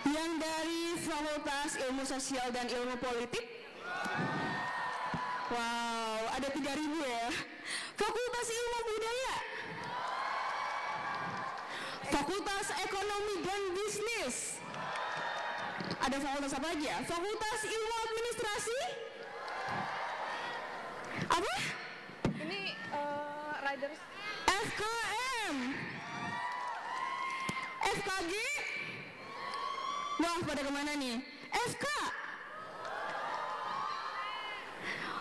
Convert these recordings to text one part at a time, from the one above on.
Yang dari Fakultas Ilmu Sosial dan Ilmu Politik? Wow, ada 3.000 ya. Fakultas Ilmu Budaya? Fakultas Ekonomi dan Bisnis? Ada fakultas apa aja? Fakultas Ilmu Administrasi? Apa? Ini riders. FKM? FKG? Wah, pada kemana nih? FK?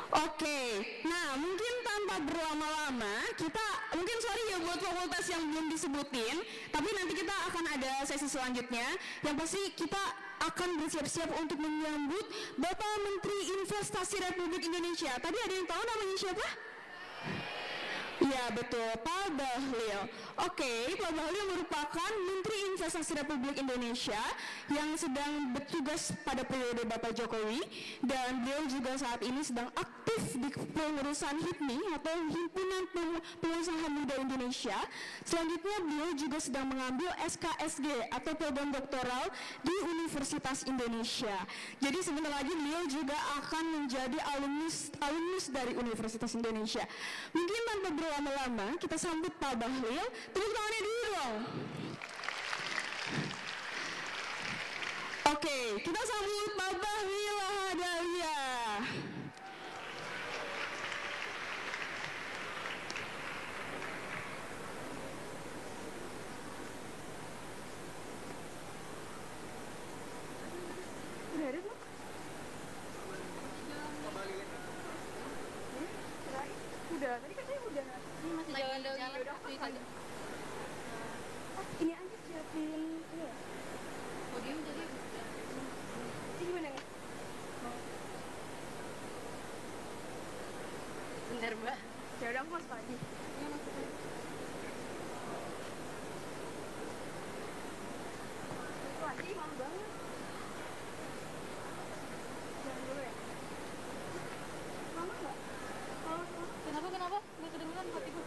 Oke, nah mungkin tanpa berlama-lama kita, mungkin sorry ya buat fakultas yang belum disebutin, tapi nanti kita akan ada sesi selanjutnya yang pasti kita akan bersiap-siap untuk menyambut Bapak Menteri Investasi Republik Indonesia. Tadi ada yang tahu namanya siapa? Ya betul, Pak Bahlil. Oke, Pak Bahlil merupakan Menteri Investasi Republik Indonesia yang sedang bertugas pada periode Bapak Jokowi, dan beliau juga saat ini sedang aktif di pengurusan HIPMI atau Himpunan Pengusaha Muda Indonesia. Selanjutnya beliau juga sedang mengambil SKSG atau program doktoral di Universitas Indonesia. Jadi sebentar lagi beliau juga akan menjadi alumnus dari Universitas Indonesia. Mungkin tanpa berlama-lama kita sambut Pak Bahlil. Tepuk tangannya dulu dong. Oke, kita sambut Pak Bahlil Lahadalia. Udah ada belum? Udah, tadi katanya udah. Ini masih jalan dari jalan. Ini aja siapin. Iya. Podium jadi Ini gimana nih? bentar, Mbak. Ya udah aku masuk lagi. Iya, masuk. Masuk lagi, malu banget. Jangan dulu ya. Mama nggak? Kenapa? Nggak kedengeran hatiku.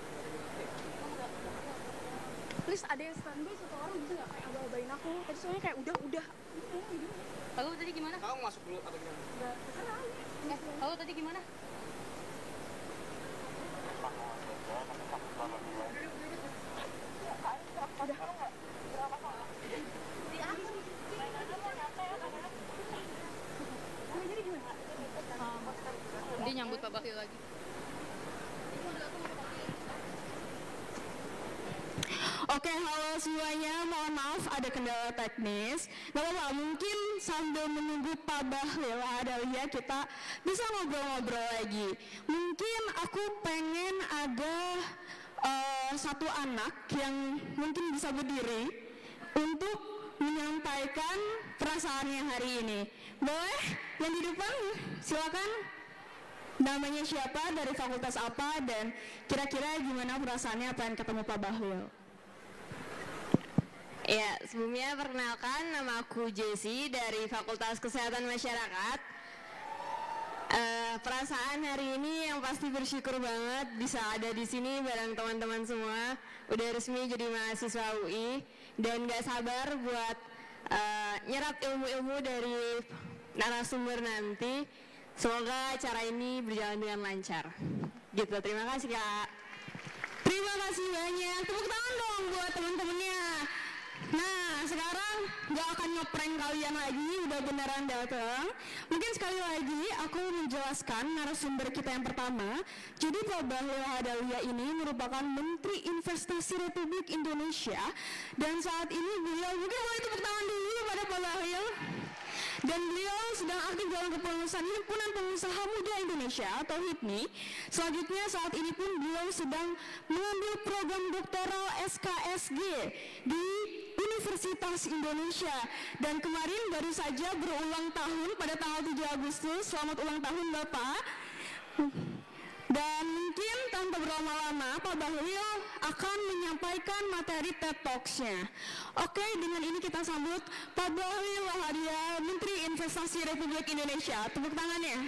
Please ada yang standby satu orang bisa nggak kayak abal-abalin aku? Tadi soalnya kayak udah. Halo, tadi gimana? Kamu masuk dulu atau gimana? Nggak terserah. Halo, tadi gimana? Udah. Jadi gimana? Dia nyambut Pak Bahlil lagi. Oke, halo semuanya. Mohon maaf ada kendala teknis. Gak apa-apa, mungkin sambil menunggu Pak Bahlil Lahadalia kita bisa ngobrol-ngobrol lagi. Mungkin aku pengen ada satu anak yang mungkin bisa berdiri untuk menyampaikan perasaannya hari ini. Boleh? Yang di depan, silakan. Namanya siapa, dari fakultas apa, dan kira-kira gimana perasaannya pengen ketemu Pak Bahlil. Ya, sebelumnya perkenalkan, nama aku Jessie dari Fakultas Kesehatan Masyarakat. Perasaan hari ini yang pasti bersyukur banget bisa ada di sini bareng teman-teman semua. Udah resmi jadi mahasiswa UI dan gak sabar buat nyerap ilmu-ilmu dari narasumber nanti. Semoga acara ini berjalan dengan lancar. Gitu, terima kasih Kak. Terima kasih banyak. Tepuk tangan dong buat teman-temannya. Nah, sekarang gak akan ngeprank kalian lagi, udah beneran datang. Mungkin sekali lagi aku menjelaskan narasumber kita yang pertama. Jadi Pak Bahlil Lahadalia ini merupakan Menteri Investasi Republik Indonesia. Dan saat ini beliau, mungkin boleh tepuk tangan dulu pada Pak Bahlil. Dan beliau sedang aktif dalam kepengurusan Himpunan Pengusaha Muda Indonesia atau HIPMI. Selanjutnya saat ini pun beliau sedang mengambil program doktoral SKSG di Universitas Indonesia. Dan kemarin baru saja berulang tahun pada tanggal 7 Agustus. Selamat ulang tahun Bapak. Dan mungkin tanpa berlama-lama Pak Bahlil akan menyampaikan materi TED Talks-nya. Oke, dengan ini kita sambut Pak Bahlil Lahadalia, Menteri Investasi Republik Indonesia. Tepuk tangannya.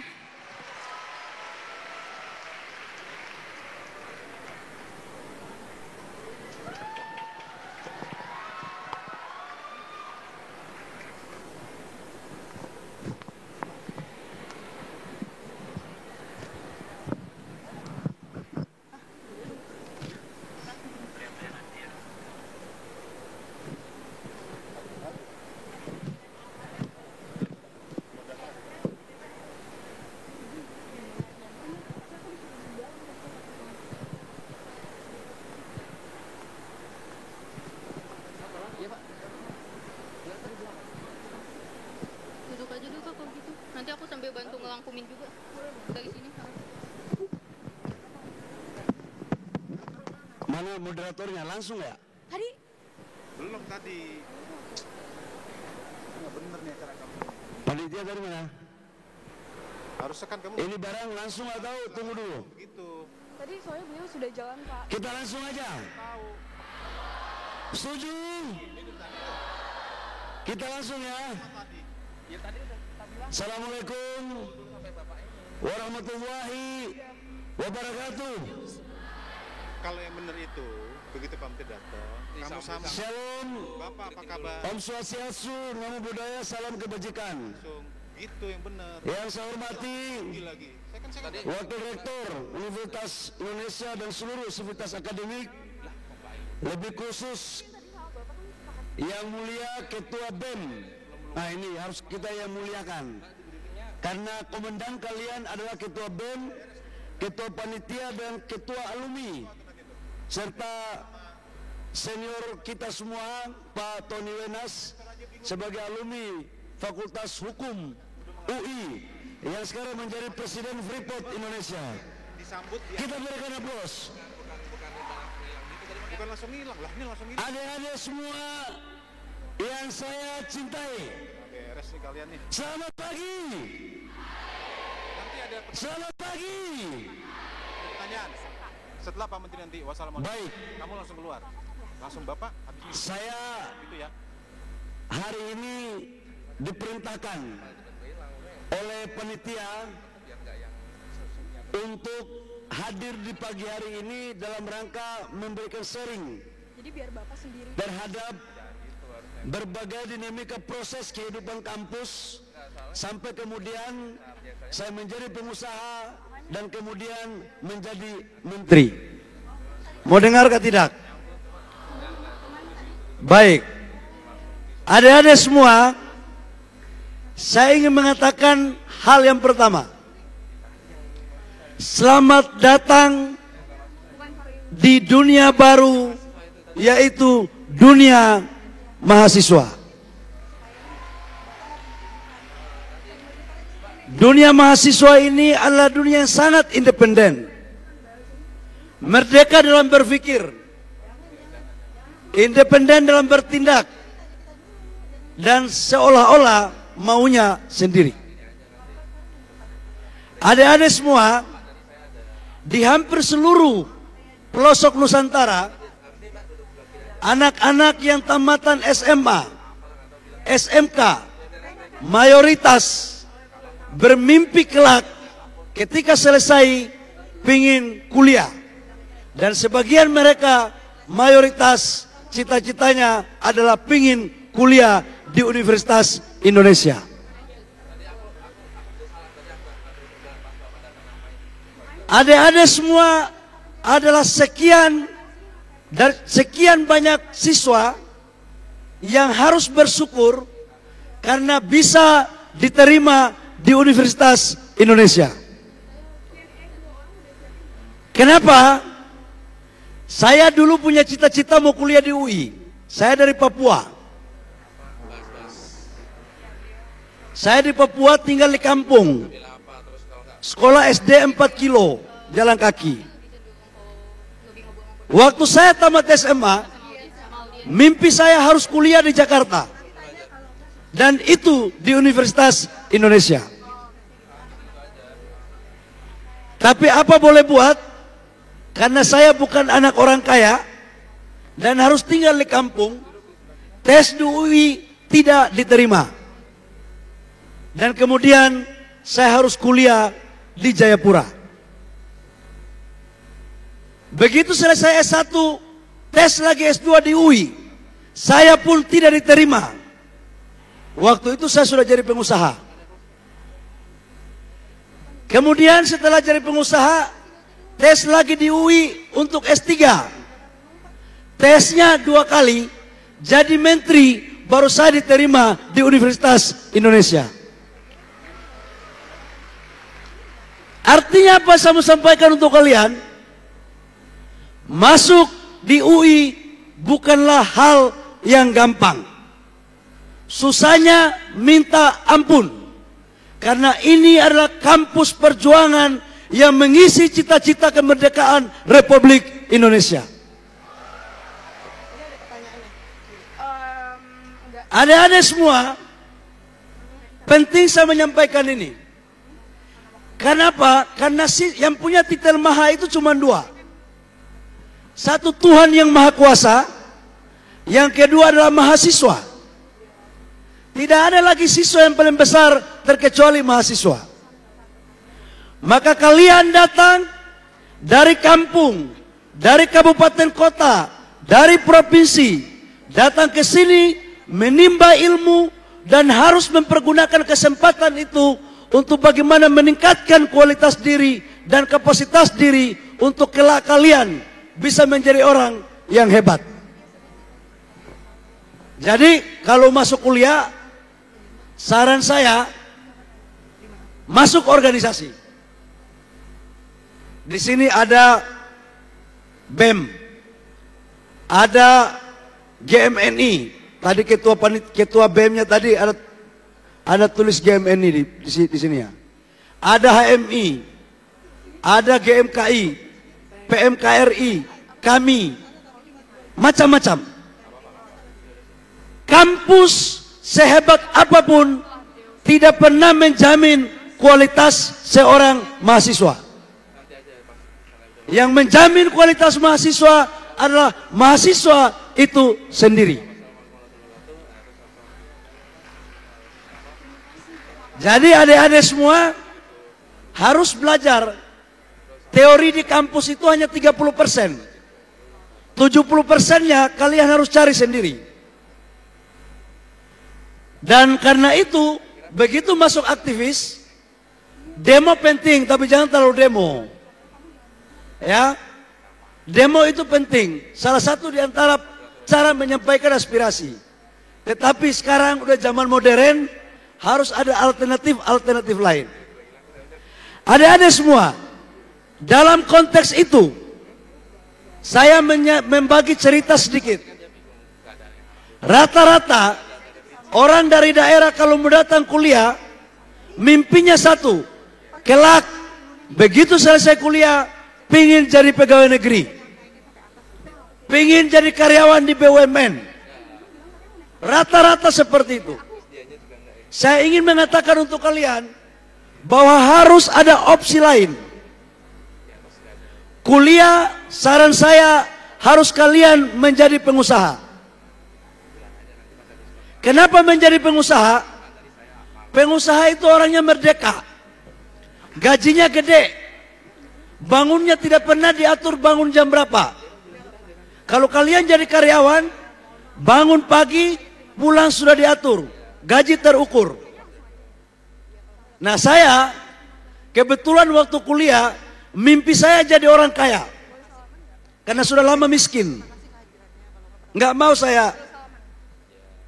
sambil bantu ngelangkumin juga dari sini. Mana moderatornya? Langsung ya? Tadi Belum tadi. Nggak bener nih cara kamu. Panitia dari mana? Harusnya kan kamu Ini barang langsung atau tunggu dulu? begitu. tadi soalnya beliau sudah jalan, Pak. Kita langsung aja. Tahu. Setuju? Kita langsung ya. Assalamualaikum warahmatullahi wabarakatuh. Kalau yang bener itu, begitu pamit datang, kamu sama Shalom. Bapak apa kabar? Om Swastiastu, Namo Buddhaya, salam kebajikan. Langsung gitu yang bener. Yang saya hormati Lagi. Saya kan Wakil Rektor Universitas Indonesia dan seluruh sivitas akademik, lebih khusus Yang Mulia Ketua BEM. Nah ini harus kita yang muliakan, karena komandan kalian adalah Ketua BEM, Ketua Panitia dan Ketua Alumni, serta senior kita semua Pak Tony Wenas sebagai alumni Fakultas Hukum UI yang sekarang menjadi Presiden Freeport Indonesia. disambut ya. Kita berikan aplaus. Bukan langsung hilang lah, ini langsung hilang. Adik-adik semua yang saya cintai, Beres nih kalian nih. selamat pagi. Nanti ada Selamat pagi. pertanyaan. Setelah Pak Menteri nanti wassalamualaikum. Baik, Kamu langsung keluar. Langsung Bapak habis ini. saya Gitu ya. hari ini diperintahkan oleh panitia untuk hadir di pagi hari ini dalam rangka memberikan sharing Jadi biar Bapak sendiri. terhadap berbagai dinamika proses kehidupan kampus sampai kemudian saya menjadi pengusaha dan kemudian menjadi menteri. Mau dengar atau tidak? Baik. Adik-adik semua, saya ingin mengatakan hal yang pertama. Selamat datang di dunia baru, yaitu dunia mahasiswa. Dunia mahasiswa ini adalah dunia yang sangat independen, merdeka dalam berpikir, independen dalam bertindak, dan seolah-olah maunya sendiri. Adik-adik semua, di hampir seluruh pelosok Nusantara, anak-anak yang tamatan SMA, SMK, mayoritas bermimpi kelak ketika selesai pingin kuliah. Dan sebagian mereka mayoritas cita-citanya adalah pingin kuliah di Universitas Indonesia. Adik-adik semua adalah sekian banyak siswa yang harus bersyukur karena bisa diterima di Universitas Indonesia. Kenapa? Saya dulu punya cita-cita mau kuliah di UI. Saya dari Papua. Saya di Papua tinggal di kampung. Sekolah SD 4 kilo jalan kaki. Waktu saya tamat SMA, mimpi saya harus kuliah di Jakarta. Dan itu di Universitas Indonesia. Tapi apa boleh buat? Karena saya bukan anak orang kaya dan harus tinggal di kampung, tes di UI tidak diterima. Dan kemudian saya harus kuliah di Jayapura. Begitu selesai S1, tes lagi S2 di UI. Saya pun tidak diterima. Waktu itu saya sudah jadi pengusaha. Kemudian setelah jadi pengusaha, tes lagi di UI untuk S3. Tesnya 2 kali, jadi menteri, baru saya diterima di Universitas Indonesia. Artinya apa saya mau sampaikan untuk kalian? Masuk di UI bukanlah hal yang gampang. Susahnya minta ampun. Karena ini adalah kampus perjuangan yang mengisi cita-cita kemerdekaan Republik Indonesia. Adik-adik semua, penting saya menyampaikan ini. Kenapa? Karena yang punya titel maha itu cuma dua. Satu, Tuhan yang maha kuasa. Yang kedua adalah mahasiswa. Tidak ada lagi siswa yang paling besar terkecuali mahasiswa. Maka kalian datang dari kampung, dari kabupaten kota, dari provinsi, datang ke sini menimba ilmu dan harus mempergunakan kesempatan itu untuk bagaimana meningkatkan kualitas diri dan kapasitas diri untuk kelak kalian bisa menjadi orang yang hebat. Jadi kalau masuk kuliah, saran saya masuk organisasi. Di sini ada BEM, ada GMNI. Tadi ketua BEM-nya tadi ada tulis GMNI di sini ya. Ada HMI, ada GMKI, PMKRI, kami, macam-macam. Kampus sehebat apapun tidak pernah menjamin kualitas seorang mahasiswa. Yang menjamin kualitas mahasiswa adalah mahasiswa itu sendiri. Jadi adik-adik semua harus belajar. Teori di kampus itu hanya 30%. 70%-nya kalian harus cari sendiri. Dan karena itu, begitu masuk aktivis, demo penting, tapi jangan terlalu demo. Ya, demo itu penting. Salah satu di antara cara menyampaikan aspirasi. Tetapi sekarang udah zaman modern, harus ada alternatif lain. Adik-adik semua, dalam konteks itu, saya membagi cerita sedikit. Rata-rata orang dari daerah kalau mau datang kuliah, mimpinya satu, kelak begitu selesai kuliah, pingin jadi pegawai negeri, pingin jadi karyawan di BUMN. Rata-rata seperti itu. Saya ingin mengatakan untuk kalian bahwa harus ada opsi lain. Kuliah, saran saya harus kalian menjadi pengusaha. Kenapa menjadi pengusaha? Pengusaha itu orangnya merdeka, gajinya gede, bangunnya tidak pernah diatur bangun jam berapa. Kalau kalian jadi karyawan, bangun pagi, pulang sudah diatur, gaji terukur. Nah saya kebetulan waktu kuliah mimpi saya jadi orang kaya karena sudah lama miskin. Nggak mau saya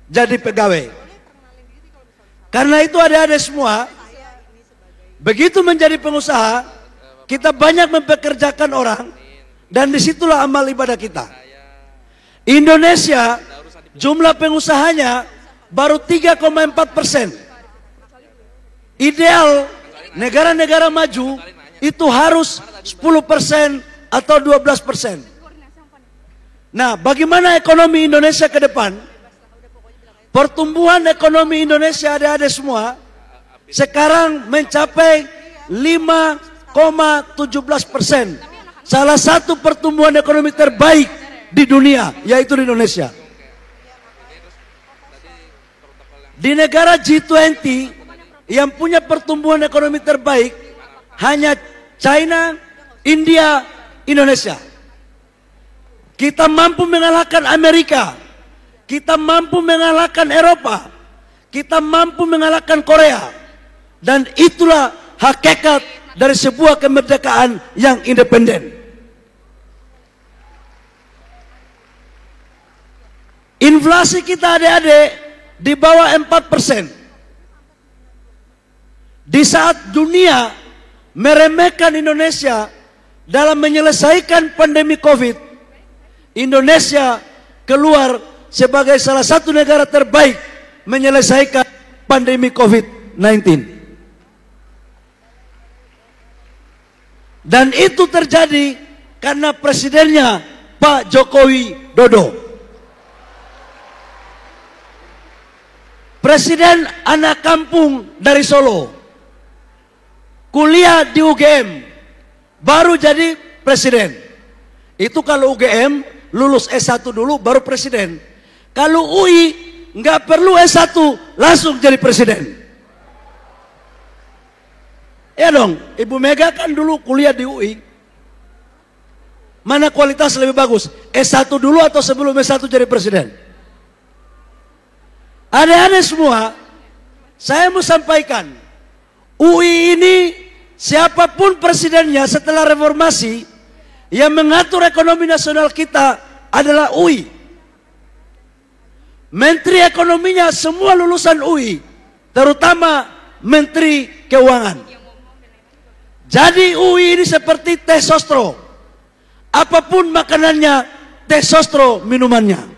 jadi pegawai. Karena itu adik-adik semua, begitu menjadi pengusaha, kita banyak mempekerjakan orang dan disitulah amal ibadah kita. Indonesia jumlah pengusahanya baru 3,4%. Ideal negara-negara maju itu harus 10% atau 12%. Nah, bagaimana ekonomi Indonesia ke depan? Pertumbuhan ekonomi Indonesia adik-adik semua sekarang mencapai 5,17%. Salah satu pertumbuhan ekonomi terbaik di dunia, yaitu di Indonesia. Di negara G20 yang punya pertumbuhan ekonomi terbaik hanya China, India, Indonesia. Kita mampu mengalahkan Amerika, kita mampu mengalahkan Eropa, kita mampu mengalahkan Korea. Dan itulah hakikat dari sebuah kemerdekaan yang independen. Inflasi kita adik-adik di bawah 4%. Di saat dunia meremehkan Indonesia dalam menyelesaikan pandemi COVID, Indonesia keluar sebagai salah satu negara terbaik menyelesaikan pandemi COVID-19. Dan itu terjadi karena presidennya Pak Jokowi Dodo. Presiden anak kampung dari Solo, kuliah di UGM, baru jadi presiden. Itu kalau UGM lulus S1 dulu baru presiden. Kalau UI nggak perlu S1 langsung jadi presiden. Ya dong, Ibu Mega kan dulu kuliah di UI. Mana kualitas lebih bagus? S1 dulu atau sebelum S1 jadi presiden? Adik-adik semua, saya mau sampaikan, UI ini siapapun presidennya setelah reformasi, yang mengatur ekonomi nasional kita adalah UI. Menteri ekonominya semua lulusan UI, terutama Menteri Keuangan. Jadi UI ini seperti teh sostro. Apapun makanannya, teh sostro minumannya.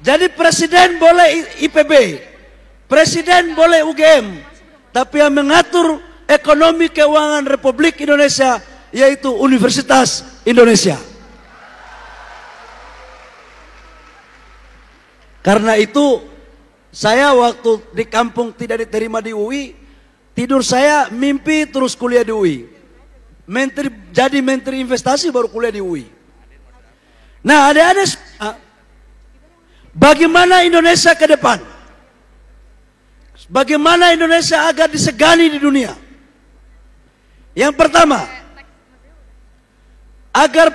Jadi presiden boleh IPB, presiden boleh UGM, tapi yang mengatur ekonomi keuangan Republik Indonesia yaitu Universitas Indonesia. Karena itu saya waktu di kampung tidak diterima di UI, tidur saya mimpi terus kuliah di UI. Jadi menteri investasi baru kuliah di UI. Nah, adik-adik, bagaimana Indonesia ke depan? Bagaimana Indonesia agar disegani di dunia? Yang pertama, agar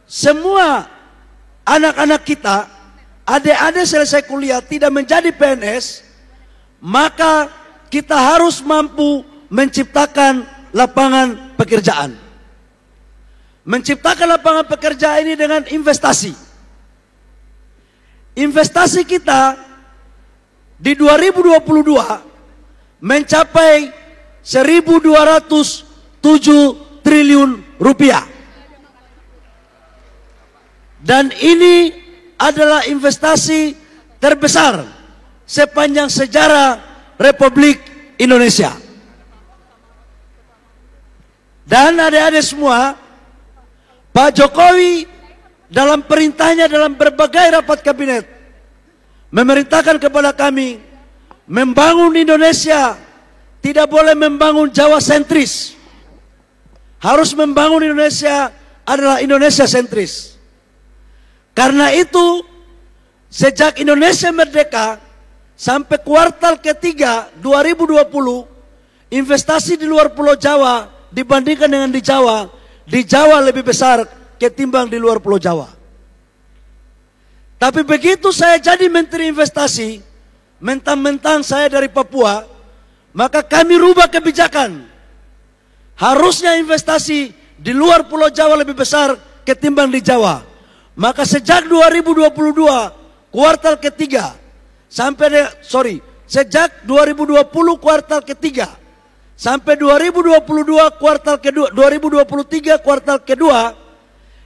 semua anak-anak kita, adik-adik selesai kuliah tidak menjadi PNS, maka kita harus mampu menciptakan lapangan pekerjaan. Menciptakan lapangan pekerjaan ini dengan investasi. Investasi kita di 2022 mencapai 1.207 triliun rupiah. Dan ini adalah investasi terbesar sepanjang sejarah Republik Indonesia. Dan adik-adik semua, Pak Jokowi dalam perintahnya dalam berbagai rapat kabinet memerintahkan kepada kami membangun Indonesia tidak boleh membangun Jawa sentris. Harus membangun Indonesia adalah Indonesia sentris. Karena itu sejak Indonesia merdeka sampai kuartal ketiga 2020, investasi di luar Pulau Jawa dibandingkan dengan di Jawa lebih besar ketimbang di luar Pulau Jawa. Tapi begitu saya jadi Menteri Investasi, mentang-mentang saya dari Papua, maka kami rubah kebijakan. Harusnya investasi di luar Pulau Jawa lebih besar ketimbang di Jawa. Maka sejak 2022 kuartal ketiga sejak 2020 kuartal ketiga sampai 2022 kuartal kedua, 2023 kuartal kedua,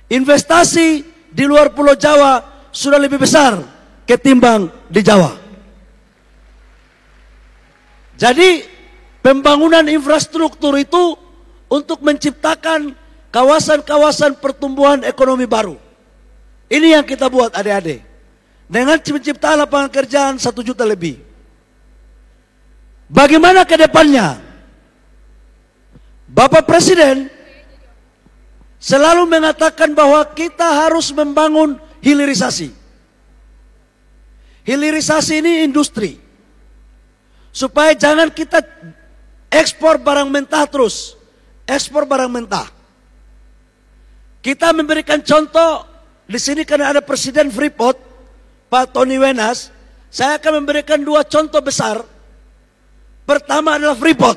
investasi di luar Pulau Jawa sudah lebih besar ketimbang di Jawa. Jadi pembangunan infrastruktur itu untuk menciptakan kawasan-kawasan pertumbuhan ekonomi baru. Ini yang kita buat adik-adik. Dengan menciptakan lapangan kerjaan 1 juta lebih. Bagaimana ke depannya? Bapak Presiden selalu mengatakan bahwa kita harus membangun hilirisasi. Hilirisasi ini industri. Supaya jangan kita ekspor barang mentah terus. Ekspor barang mentah. Kita memberikan contoh di sini karena ada Presiden Freeport, Pak Tony Wenas, saya akan memberikan 2 contoh besar. Pertama adalah Freeport.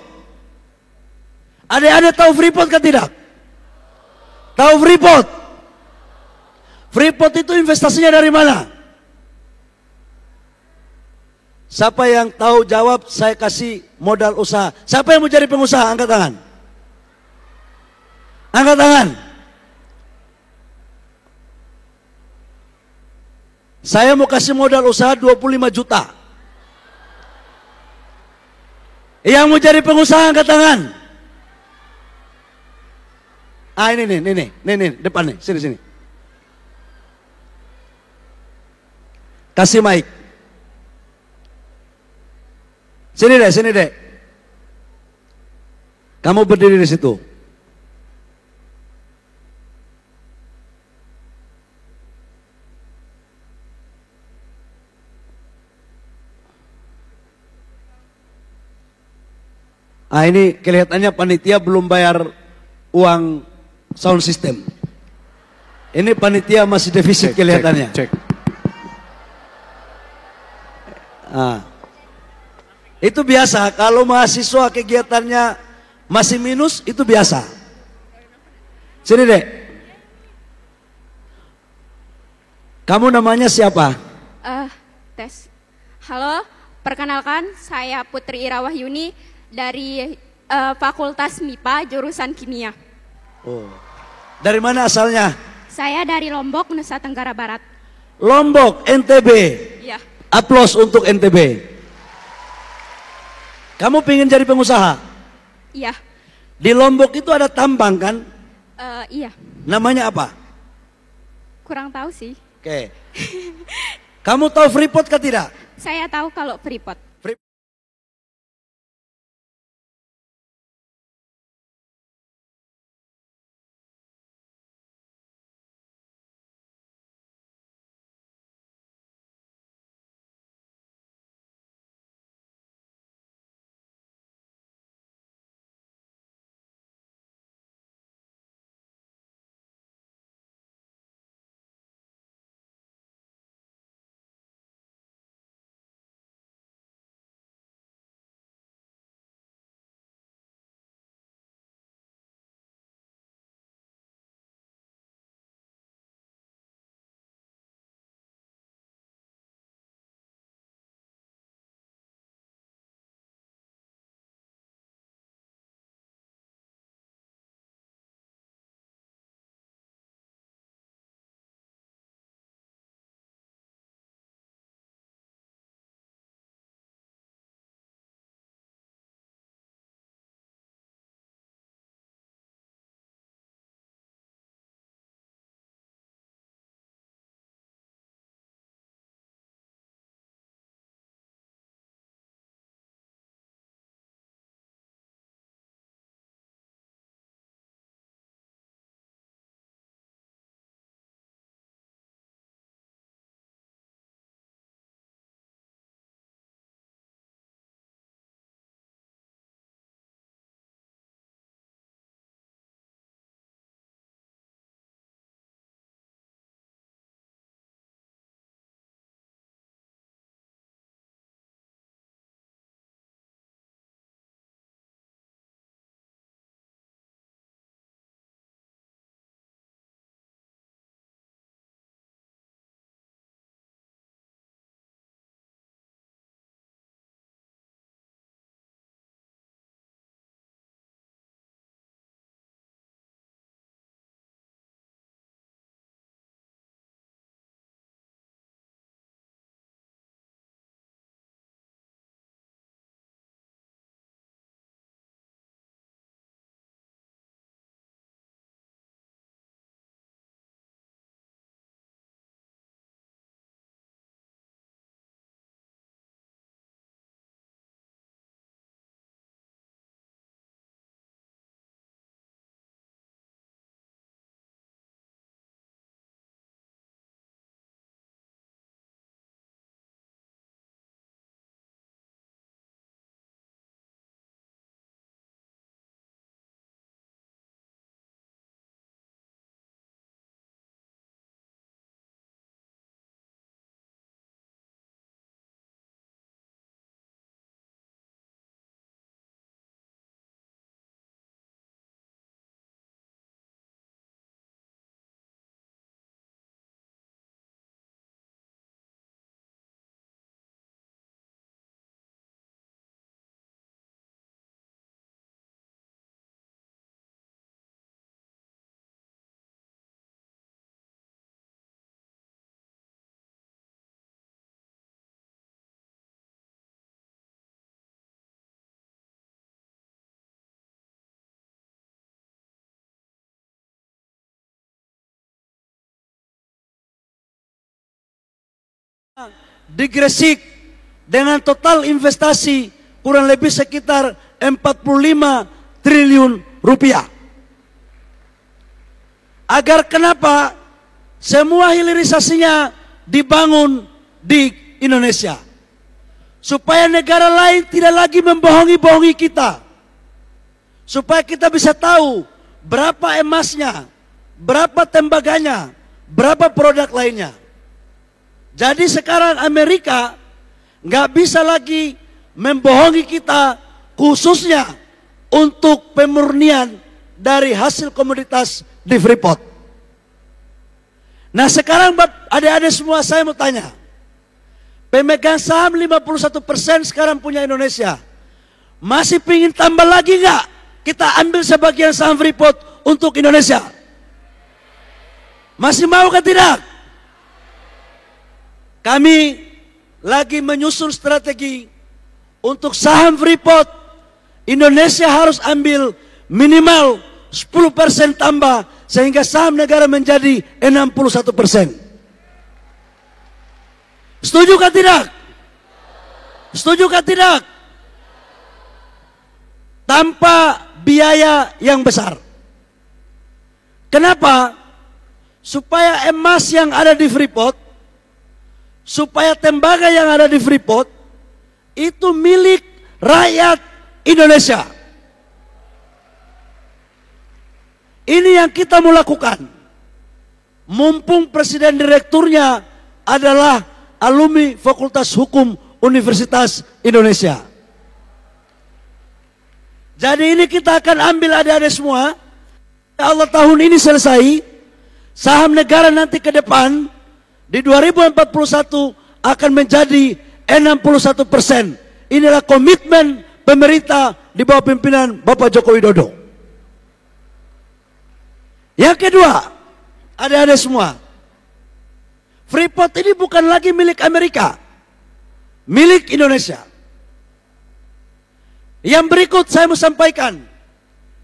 Adik-adik tahu Freeport kan tidak? Tahu Freeport? Freeport itu investasinya dari mana? Siapa yang tahu jawab, saya kasih modal usaha. Siapa yang mau jadi pengusaha? Angkat tangan. Angkat tangan. Saya mau kasih modal usaha 25 juta. Yang mau jadi pengusaha angkat tangan. Ah ini depan nih, sini. Kasih mic. Sini deh. Kamu berdiri di situ. Ah ini kelihatannya panitia belum bayar uang sound system. Ini panitia masih defisit kelihatannya. Cek. Ah. Itu biasa kalau mahasiswa kegiatannya masih minus, itu biasa. Sini dek. Kamu namanya siapa? Tes. Halo, perkenalkan saya Putri Ira Wahyuni dari Fakultas MIPA jurusan Kimia. Oh. Dari mana asalnya? Saya dari Lombok, Nusa Tenggara Barat. Lombok, NTB. Iya. Aplaus untuk NTB. Kamu pengen jadi pengusaha? Iya. Di Lombok itu ada tambang kan? Iya. Namanya apa? Kurang tahu sih. Oke. Kamu tahu Freeport kah tidak? Saya tahu kalau Freeport. di Gresik dengan total investasi kurang lebih sekitar 45 triliun rupiah. Agar kenapa semua hilirisasinya dibangun di Indonesia. Supaya negara lain tidak lagi membohongi-bohongi kita. Supaya kita bisa tahu berapa emasnya, berapa tembaganya, berapa produk lainnya. Jadi sekarang Amerika nggak bisa lagi membohongi kita khususnya untuk pemurnian dari hasil komoditas di Freeport. Nah sekarang adik-adik semua saya mau tanya. Pemegang saham 51% sekarang punya Indonesia. Masih pingin tambah lagi nggak? Kita ambil sebagian saham Freeport untuk Indonesia. Masih mau kan tidak? Kami lagi menyusun strategi untuk saham Freeport. Indonesia harus ambil minimal 10% tambah sehingga saham negara menjadi 61%. Setuju kan tidak? Setuju kan tidak? Tanpa biaya yang besar. Kenapa? Supaya emas yang ada di Freeport, supaya tembaga yang ada di Freeport itu milik rakyat Indonesia. Ini yang kita mau lakukan. Mumpung presiden direkturnya adalah alumni Fakultas Hukum Universitas Indonesia. Jadi ini kita akan ambil adik-adik semua. Ya Allah tahun ini selesai. Saham negara nanti ke depan di 2041 akan menjadi 61%. Inilah komitmen pemerintah di bawah pimpinan Bapak Joko Widodo. Yang kedua, adik-adik semua, Freeport ini bukan lagi milik Amerika, milik Indonesia. Yang berikut saya mau sampaikan,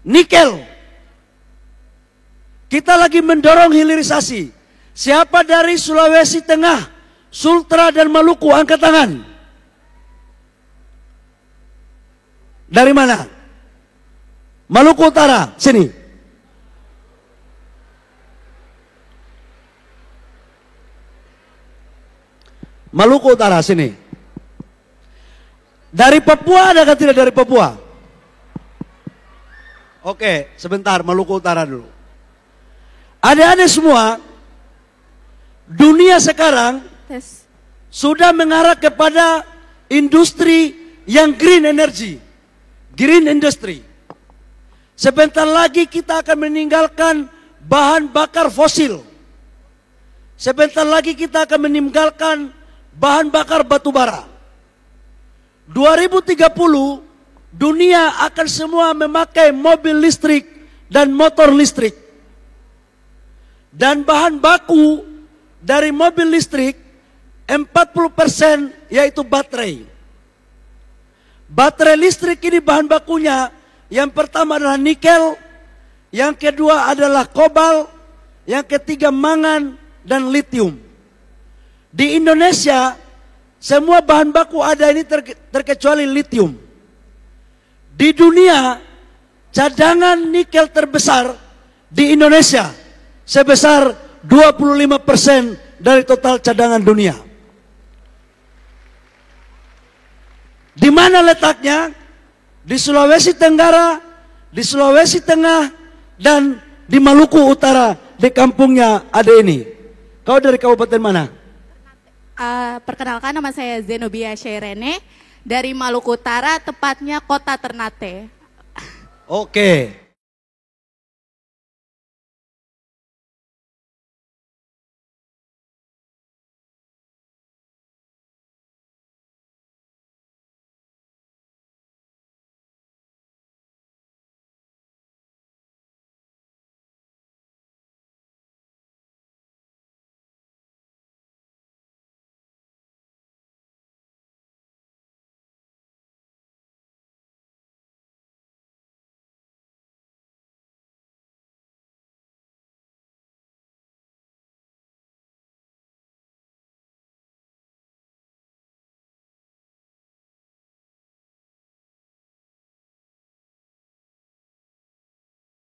nikel. Kita lagi mendorong hilirisasi. Siapa dari Sulawesi Tengah, Sultra dan Maluku angkat tangan? Dari mana? Maluku Utara, sini. Maluku Utara, sini. Dari Papua ada kan tidak dari Papua? Oke, sebentar, Maluku Utara dulu. Adik-adik semua, dunia sekarang sudah mengarah kepada industri yang green energy, green industry. Sebentar lagi kita akan meninggalkan bahan bakar fosil. Sebentar lagi kita akan meninggalkan bahan bakar batu bara. 2030 dunia akan semua memakai mobil listrik dan motor listrik. Dan bahan baku dari mobil listrik 40% yaitu baterai. Baterai listrik ini bahan bakunya yang pertama adalah nikel, yang kedua adalah kobalt, yang ketiga mangan dan litium. Di Indonesia semua bahan baku ada ini terkecuali litium. Di dunia cadangan nikel terbesar di Indonesia sebesar 25% dari total cadangan dunia. Di mana letaknya? Di Sulawesi Tenggara, di Sulawesi Tengah, dan di Maluku Utara, di kampungnya ada ini. Kau dari kabupaten mana? Perkenalkan, nama saya Zenobia Syairene dari Maluku Utara, tepatnya kota Ternate. Oke.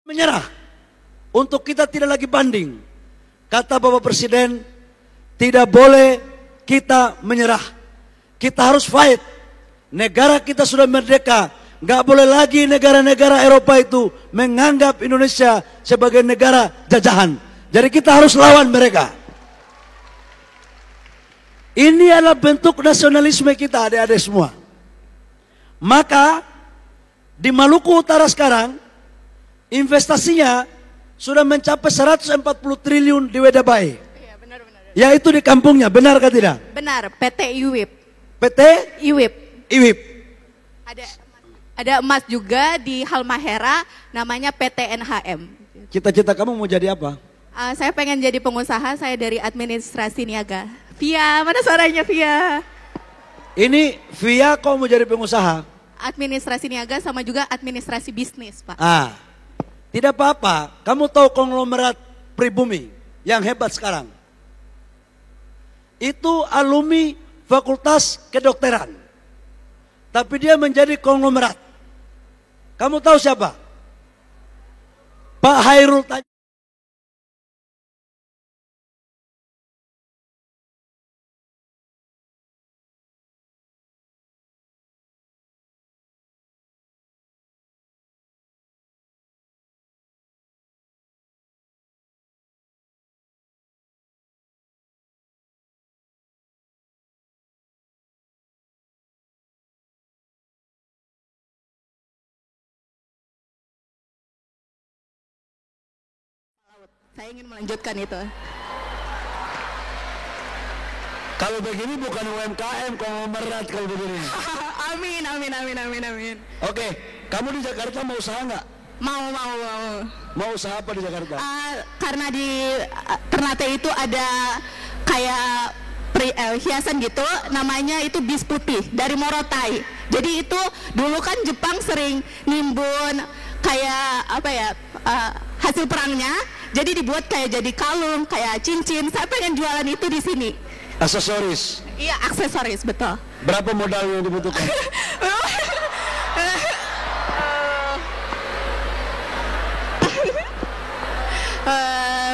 menyerah. Untuk kita tidak lagi banding. Kata Bapak Presiden, tidak boleh kita menyerah. Kita harus fight. Negara kita sudah merdeka. Gak boleh lagi negara-negara Eropa itu menganggap Indonesia sebagai negara jajahan. Jadi kita harus lawan mereka. Ini adalah bentuk nasionalisme kita, adik-adik semua. Maka di Maluku Utara sekarang investasinya sudah mencapai 140 triliun di Wedabai. Iya, benar-benar. Yaitu di kampungnya, benar atau tidak? Benar, PT IWIP. PT IWIP. IWIP. Ada emas juga di Halmahera, namanya PT NHM. Cita-cita kamu mau jadi apa? Saya pengen jadi pengusaha, saya dari administrasi niaga. Via, mana suaranya Via? Ini via kau mau jadi pengusaha? Administrasi niaga sama juga administrasi bisnis, Pak. Tidak apa-apa. Kamu tahu konglomerat Pribumi yang hebat sekarang? Itu alumni Fakultas Kedokteran. Tapi dia menjadi konglomerat. Kamu tahu siapa? Pak Hairul Tanjung. Saya ingin melanjutkan itu. Kalau begini bukan UMKM, konglomerat kalau begini. Amin, amin, amin, amin, amin. Oke, kamu di Jakarta mau usaha nggak? Mau. Mau usaha apa di Jakarta? Karena di Ternate itu ada kayak hiasan gitu, namanya itu bis putih dari Morotai. Jadi itu dulu kan Jepang sering nimbun kayak apa ya, hasil perangnya. Jadi dibuat kayak jadi kalung, kayak cincin. Saya pengen jualan itu di sini. Aksesoris? Iya, aksesoris, betul. Berapa modal yang dibutuhkan?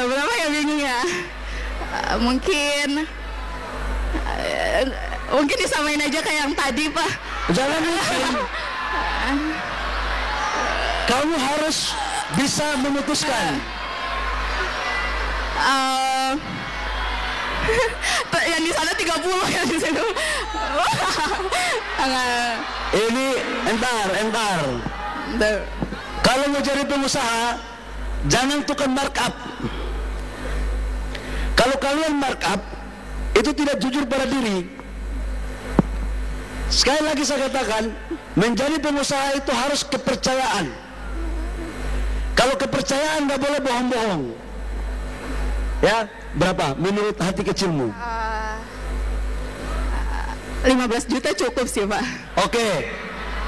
Berapa ya, bingung ya? Mungkin disamain aja kayak yang tadi, Pak. Jangan mungkin. Kamu harus bisa memutuskan. Yang di sana 30, yang di sini. Ini entar. Kalau mau jadi pengusaha, jangan tukar markup. Kalau kalian markup, itu tidak jujur pada diri. Sekali lagi saya katakan, menjadi pengusaha itu harus kepercayaan. Kalau kepercayaan nggak boleh bohong-bohong. Ya, berapa menurut hati kecilmu? 15 juta cukup sih, Pak. Oke.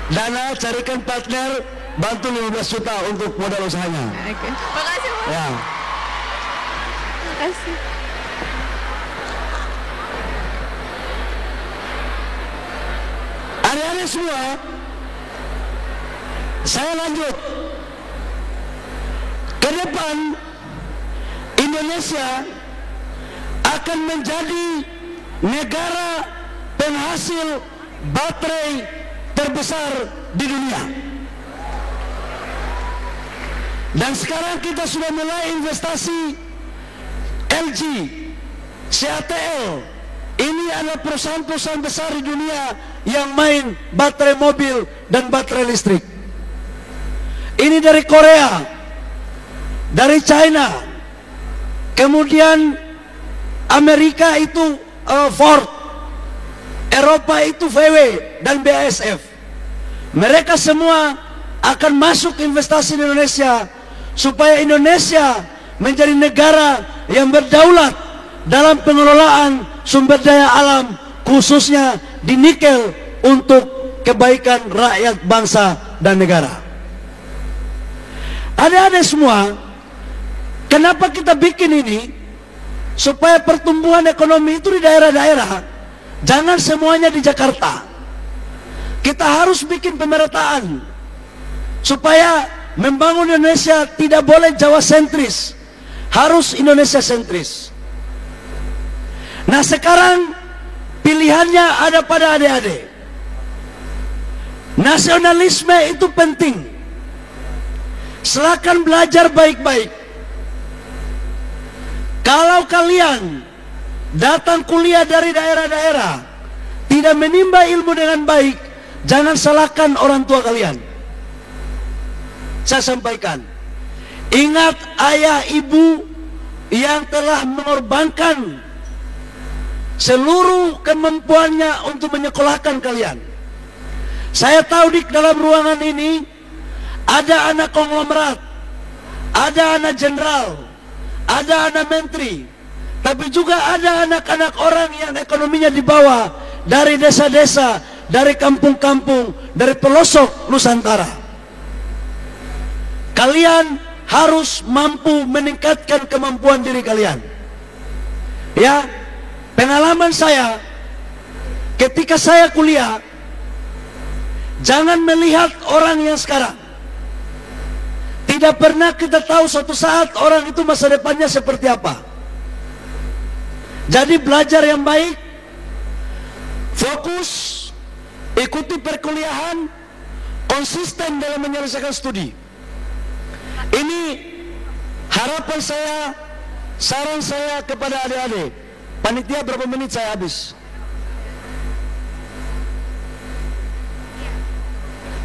Dana carikan partner, bantu 15 juta untuk modal usahanya. Oke. Makasih, Pak. Ya. Makasih. Adik-adik semua, saya lanjut. Ke depan Indonesia akan menjadi negara penghasil baterai terbesar di dunia. Dan sekarang kita sudah mulai investasi LG, CATL. Ini adalah perusahaan-perusahaan besar di dunia yang main baterai mobil dan baterai listrik. Ini dari Korea, dari China, kemudian Amerika itu Ford, Eropa itu VW dan BASF. Mereka semua akan masuk investasi di Indonesia supaya Indonesia menjadi negara yang berdaulat dalam pengelolaan sumber daya alam, khususnya di nikel untuk kebaikan rakyat bangsa dan negara. Adik-adik semua, kenapa kita bikin ini? Supaya pertumbuhan ekonomi itu di daerah-daerah, jangan semuanya di Jakarta. Kita harus bikin pemerataan supaya membangun Indonesia tidak boleh Jawa sentris, harus Indonesia sentris. Nah sekarang pilihannya ada pada adik-adik. Nasionalisme itu penting. Silakan belajar baik-baik. Kalau kalian datang kuliah dari daerah-daerah, tidak menimba ilmu dengan baik, jangan salahkan orang tua kalian. Saya sampaikan, ingat ayah ibu yang telah mengorbankan seluruh kemampuannya untuk menyekolahkan kalian. Saya tahu di dalam ruangan ini ada anak konglomerat, ada anak jenderal, ada anak menteri, tapi juga ada anak-anak orang yang ekonominya di bawah, dari desa-desa, dari kampung-kampung, dari pelosok Nusantara. Kalian harus mampu meningkatkan kemampuan diri kalian. Ya, pengalaman saya ketika saya kuliah, jangan melihat orang yang sekarang. Tidak pernah kita tahu suatu saat orang itu masa depannya seperti apa. Jadi belajar yang baik, fokus, ikuti perkuliahan, konsisten dalam menyelesaikan studi. Ini harapan saya, saran saya kepada adik-adik. Panitia berapa menit saya habis?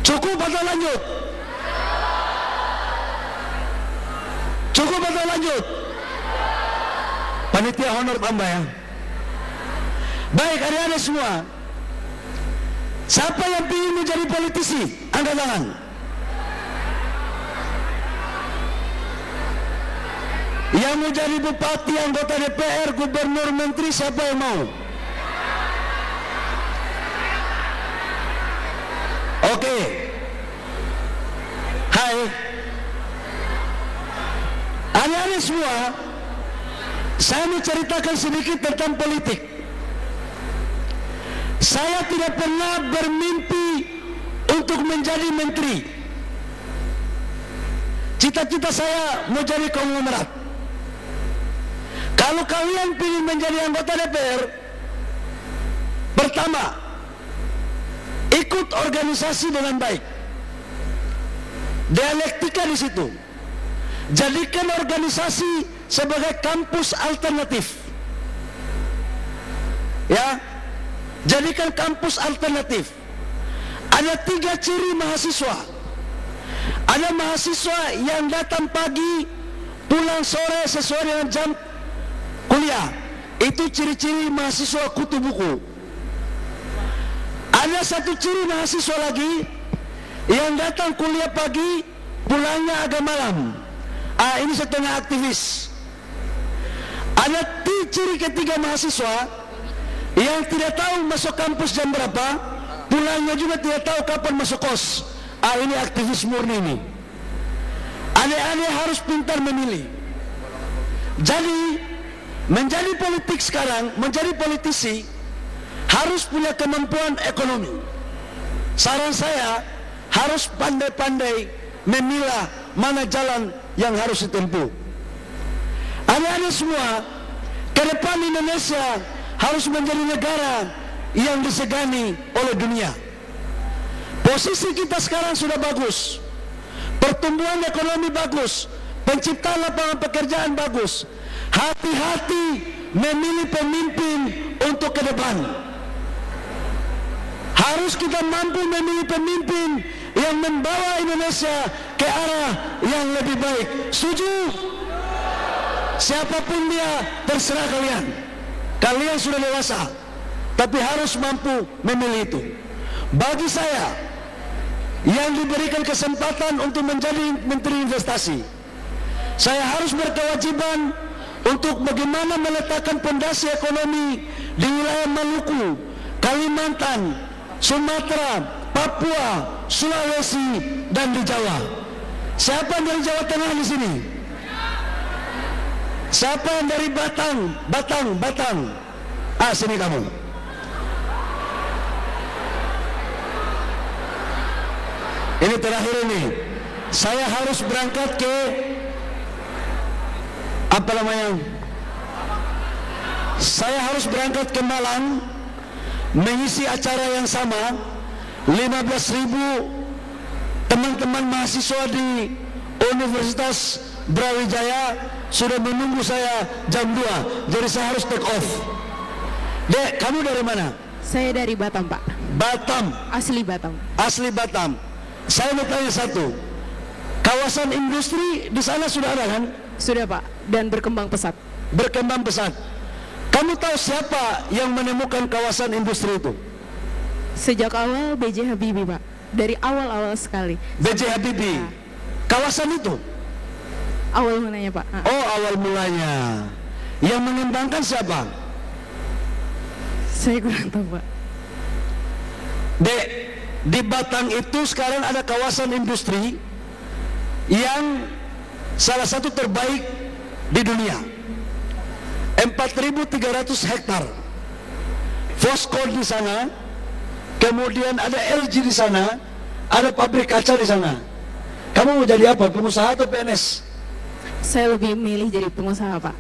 Cukup atau lanjut? Cukup atau lanjut? Panitia honor tambah ya. Baik adik-adik semua, siapa yang ingin menjadi politisi? Angkat tangan. Yang mau jadi bupati, anggota DPR, gubernur, menteri, siapa yang mau? Oke. Hai. Adik-adik semua, saya mau ceritakan sedikit tentang politik. Saya tidak pernah bermimpi untuk menjadi menteri. Cita-cita saya mau jadi konglomerat. Kalau kalian pilih menjadi anggota DPR, pertama, ikut organisasi dengan baik. Dialektika di situ. Jadikan organisasi sebagai kampus alternatif. Ya, jadikan kampus alternatif. Ada 3 ciri mahasiswa. Ada mahasiswa yang datang pagi, pulang sore sesuai dengan jam kuliah. Itu ciri-ciri mahasiswa kutu buku. Ada satu ciri mahasiswa lagi yang datang kuliah pagi, pulangnya agak malam. Ini setengah aktivis. Ada ciri ketiga mahasiswa yang tidak tahu masuk kampus jam berapa, pulangnya juga tidak tahu kapan masuk kos. Ini aktivis murni ini. Adik-adik harus pintar memilih. Jadi menjadi politik sekarang, menjadi politisi harus punya kemampuan ekonomi. Saran saya harus pandai-pandai memilah mana jalan yang harus ditempuh. Adik-adik semua, ke depan Indonesia harus menjadi negara yang disegani oleh dunia. Posisi kita sekarang sudah bagus, pertumbuhan ekonomi bagus, penciptaan lapangan pekerjaan bagus. Hati-hati memilih pemimpin untuk ke depan. Harus kita mampu memilih pemimpin yang membawa Indonesia ke arah yang lebih baik. Setuju? Siapapun dia, terserah kalian. Kalian sudah dewasa, tapi harus mampu memilih itu. Bagi saya, yang diberikan kesempatan untuk menjadi Menteri Investasi, saya harus berkewajiban untuk bagaimana meletakkan fondasi ekonomi di wilayah Maluku, Kalimantan, Sumatera, Papua, Sulawesi, dan di Jawa. Siapa yang dari Jawa Tengah di sini? Siapa yang dari Batang? Sini kamu. Ini terakhir ini. saya harus berangkat ke apa namanya? Saya harus berangkat ke Malang mengisi acara yang sama. 15.000 teman-teman mahasiswa di Universitas Brawijaya sudah menunggu saya jam 2, jadi saya harus take off. Dek, kamu dari mana? Saya dari Batam, Pak. Batam. Asli Batam. Asli Batam. Saya mau tanya satu, kawasan industri di sana sudah ada kan? Sudah, Pak, dan berkembang pesat. Berkembang pesat. Kamu tahu siapa yang menemukan kawasan industri itu? Sejak awal B.J. Habibie, Pak. Dari awal-awal sekali. B.J. Habibie. Kawasan itu? Awal mulanya, Pak. Oh, awal mulanya. Yang mengembangkan siapa? Saya kurang tahu, Pak. Dek, di Batang itu sekarang ada kawasan industri yang salah satu terbaik di dunia. 4.300 hektar. Foskon di sana, kemudian ada LG di sana, ada pabrik kaca di sana. Kamu mau jadi apa? Pengusaha atau PNS? Saya lebih milih jadi pengusaha, Pak.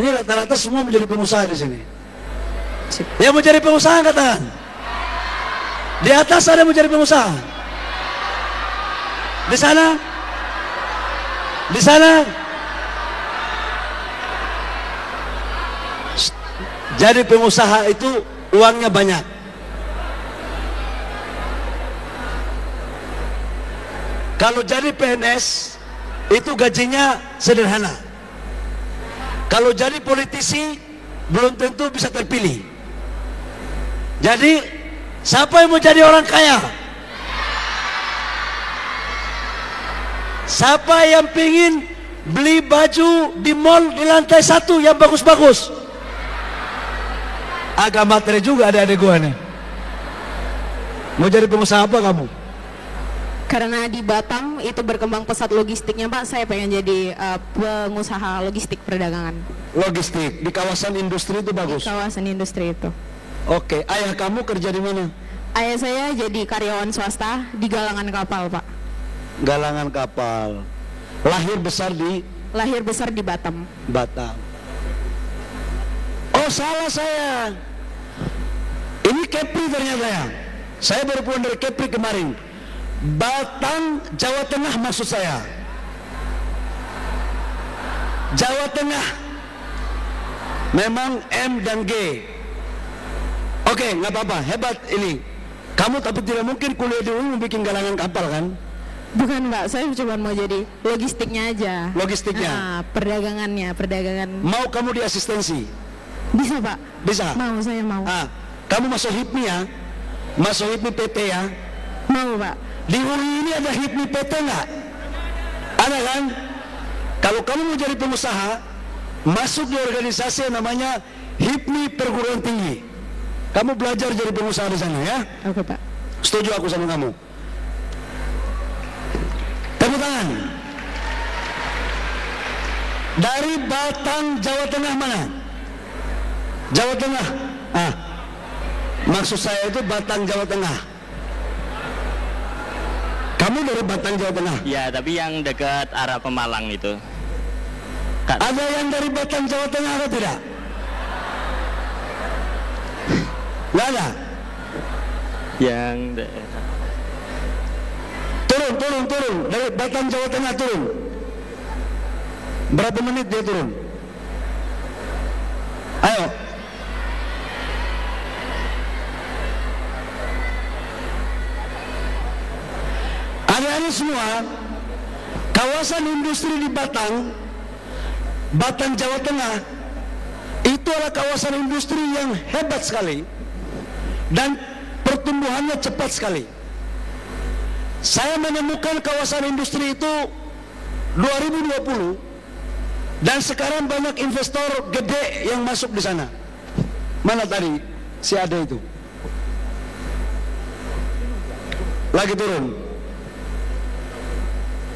Ini rata-rata semua menjadi pengusaha di sini. Yang mau jadi pengusaha angkat tangan. Di atas ada yang mau jadi pengusaha. Di sana? Di sana? Jadi pengusaha itu uangnya banyak. Kalau jadi PNS itu gajinya sederhana. Kalau jadi politisi belum tentu bisa terpilih. Jadi siapa yang mau jadi orang kaya? Siapa yang pingin beli baju di mall di lantai 1 yang bagus-bagus? Agak materi juga adik-adik gua nih. Mau jadi pengusaha apa kamu? Karena di Batam itu berkembang pesat logistiknya, Pak. Saya pengen jadi pengusaha logistik perdagangan. Logistik di kawasan industri itu bagus. Di kawasan industri itu. Oke, ayah kamu kerja di mana? Ayah saya jadi karyawan swasta di galangan kapal, Pak. Galangan kapal. Lahir besar di Batam. Batam. Oh, salah saya. Ini Kepri ternyata ya. Saya baru pulang dari Kepri kemarin. Batang, Jawa Tengah maksud saya. Jawa Tengah. Memang M dan G. Oke, nggak apa-apa, hebat ini. Kamu tapi tidak mungkin kuliah di UI bikin galangan kapal kan? Bukan, Pak, saya cuma mau jadi logistiknya aja. Logistiknya? Perdagangan. Mau kamu di asistensi? Bisa, Pak. Bisa? Mau, saya mau. Kamu masuk HIPMI ya? Masuk HIPMI PT ya? Mau, Pak. Di UI ini ada HIPMI PT nggak? Ada kan? Kalau kamu mau jadi pengusaha, masuk di organisasi yang namanya HIPMI Perguruan Tinggi. Kamu belajar jadi pengusaha di sana ya? Oke, Pak. Setuju aku sama kamu. Tepuk tangan. Dari Batang, Jawa Tengah mana? Jawa Tengah. Maksud saya itu Batang, Jawa Tengah. Kamu dari Batang, Jawa Tengah? Ya, tapi yang dekat arah Pemalang itu. Ada yang dari Batang, Jawa Tengah atau tidak? Nggak ada? Yang Turun. Dari Batang, Jawa Tengah turun. Berapa menit dia turun? Ayo. Adik-adik semua, kawasan industri di Batang, Jawa Tengah, itu adalah kawasan industri yang hebat sekali dan pertumbuhannya cepat sekali. Saya menemukan kawasan industri itu 2020 dan sekarang banyak investor gede yang masuk di sana. Mana tadi si ada itu? Lagi turun.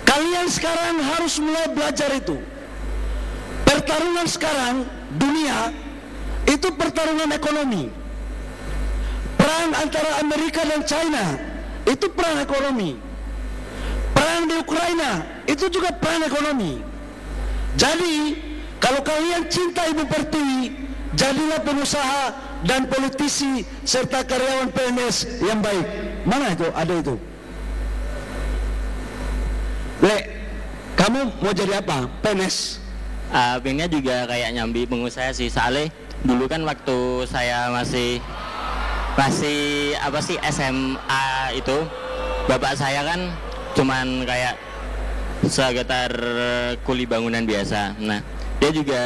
Kalian sekarang harus mulai belajar itu. Pertarungan sekarang dunia itu pertarungan ekonomi. Perang antara Amerika dan China itu perang ekonomi. Perang perang di Ukraina, itu juga perang ekonomi. Jadi, kalau kalian cinta Ibu Pertiwi, jadilah pengusaha dan politisi serta karyawan PNS yang baik. Mana itu? Ada itu. Le, kamu mau jadi apa? PNS? Pengennya juga kayak nyambi pengusaha sih. Soalnya dulu kan waktu saya masih SMA itu, bapak saya kan cuman kayak sekitar kuli bangunan biasa. Nah, dia juga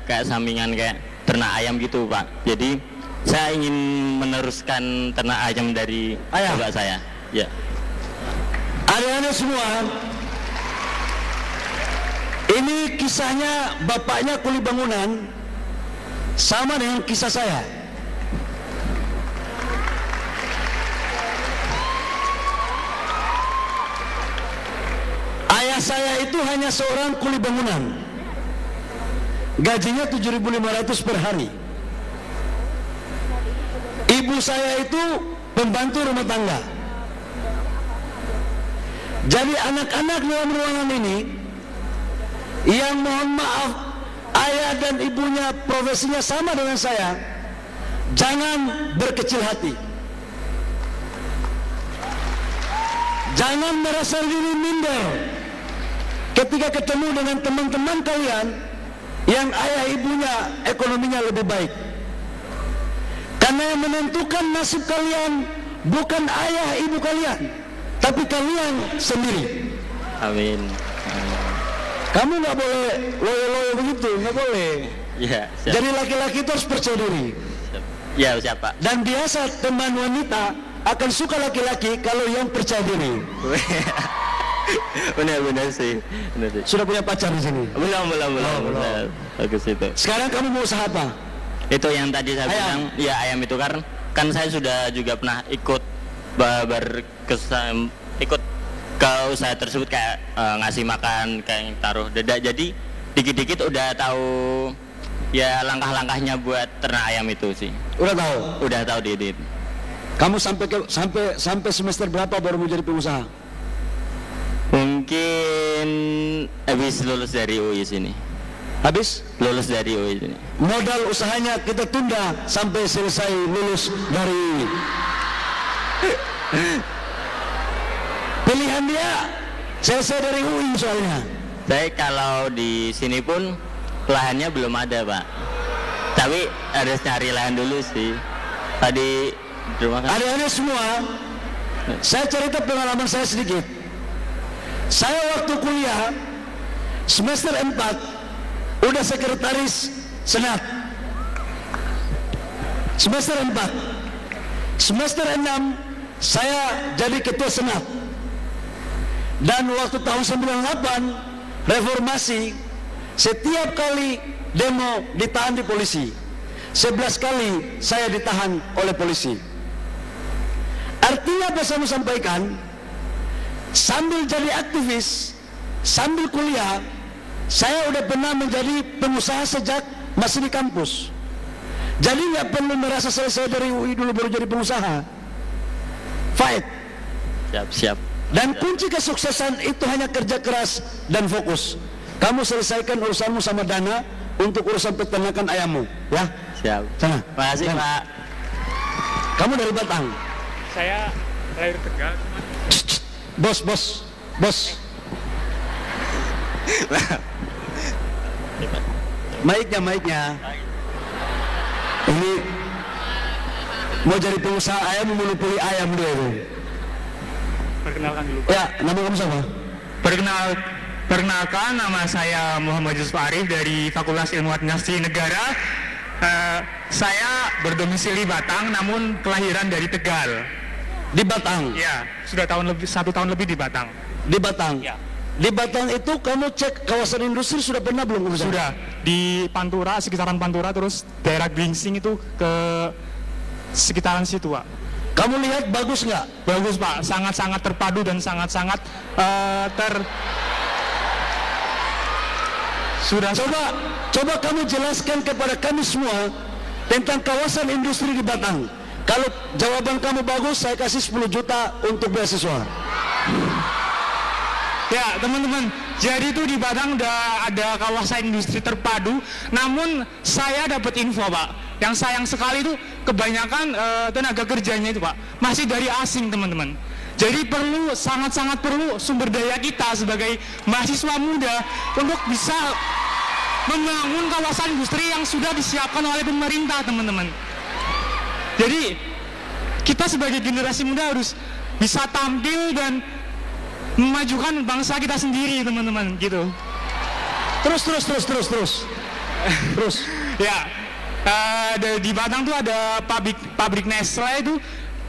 kayak sampingan kayak ternak ayam gitu, Pak. Jadi saya ingin meneruskan ternak ayam dari bapak saya. Ya. Adik-adik semua, ini kisahnya bapaknya kuli bangunan sama dengan kisah saya. Ayah saya itu hanya seorang kuli bangunan, gajinya 7.500 per hari. Ibu saya itu pembantu rumah tangga. Jadi anak-anak dalam ruangan ini yang mohon maaf ayah dan ibunya profesinya sama dengan saya, jangan berkecil hati, jangan merasa diri minder ketika ketemu dengan teman-teman kalian yang ayah ibunya ekonominya lebih baik. Karena yang menentukan nasib kalian bukan ayah ibu kalian, tapi kalian sendiri. Amin. Kamu nggak boleh loyo-loyo begitu, nggak boleh. Ya, siap. Jadi laki-laki itu harus percaya diri. Ya, siapa? Dan biasa teman wanita akan suka laki-laki kalau yang percaya diri. Benar sih. Benar sih. Sudah punya pacar di sini? Belum. Bagus itu. Sekarang kamu mau usaha apa? Itu yang tadi saya bilang, ya ayam itu kan saya sudah juga pernah ikut ikut ke usaha tersebut kayak ngasih makan, kayak taruh dedak. Jadi dikit-dikit udah tahu ya langkah-langkahnya buat ternak ayam itu sih. Udah tahu? Udah tahu Didit. Kamu sampai semester berapa baru mau jadi pengusaha? Mungkin habis lulus dari UI sini. Habis? Lulus dari UI sini. Modal usahanya kita tunda sampai selesai lulus dari UI. Pilihan dia selesai dari UI soalnya. Saya kalau di sini pun lahannya belum ada, Pak. Tapi harus cari lahan dulu sih. Tadi di rumah kan. Adik-adik semua, saya cerita pengalaman saya sedikit. Saya waktu kuliah semester 4 udah sekretaris senat. Semester 4. Semester 6 saya jadi ketua senat. Dan waktu tahun 98 reformasi, setiap kali demo ditahan di polisi. 11 kali saya ditahan oleh polisi. Artinya apa saya mau sampaikan? Sambil jadi aktivis, sambil kuliah, saya udah pernah menjadi pengusaha sejak masih di kampus. Jadi nggak perlu merasa selesai dari UI dulu baru jadi pengusaha. Fight. Siap. Dan kunci kesuksesan itu hanya kerja keras dan fokus. Kamu selesaikan urusanmu sama Dana untuk urusan peternakan ayammu, ya? Siap. Sana. Makasih, Pak. Kamu dari Batang? Saya lahir Tegal. Bos. Maiknya. Ini mau jadi pengusaha ayam, monopoli ayam dia itu. Perkenalkan dulu, Pak. Ya, nama kamu siapa? Perkenalkan, nama saya Muhammad Yusuf Arif dari Fakultas Ilmu Administrasi Negara. Saya berdomisili Batang, namun kelahiran dari Tegal. Di Batang? Ya, sudah 1 tahun lebih di Batang. Di Batang? Ya. Di Batang itu kamu cek kawasan industri sudah pernah belum? Sudah, di Pantura, sekitaran Pantura, terus daerah Gringsing itu ke sekitaran situ, Pak. Kamu lihat bagus nggak? Bagus, Pak, sangat-sangat terpadu dan sangat-sangat Sudah. Coba kamu jelaskan kepada kami semua tentang kawasan industri di Batang. Kalau jawaban kamu bagus, saya kasih 10 juta untuk beasiswa. Ya teman-teman, jadi itu di Batang udah ada kawasan industri terpadu. Namun saya dapat info Pak, yang sayang sekali itu kebanyakan tenaga kerjanya itu Pak masih dari asing teman-teman. Jadi sangat-sangat perlu sumber daya kita sebagai mahasiswa muda untuk bisa membangun kawasan industri yang sudah disiapkan oleh pemerintah teman-teman. Jadi kita sebagai generasi muda harus bisa tampil dan memajukan bangsa kita sendiri teman-teman gitu. Terus. Ya, di Batang tuh ada pabrik Nestle itu.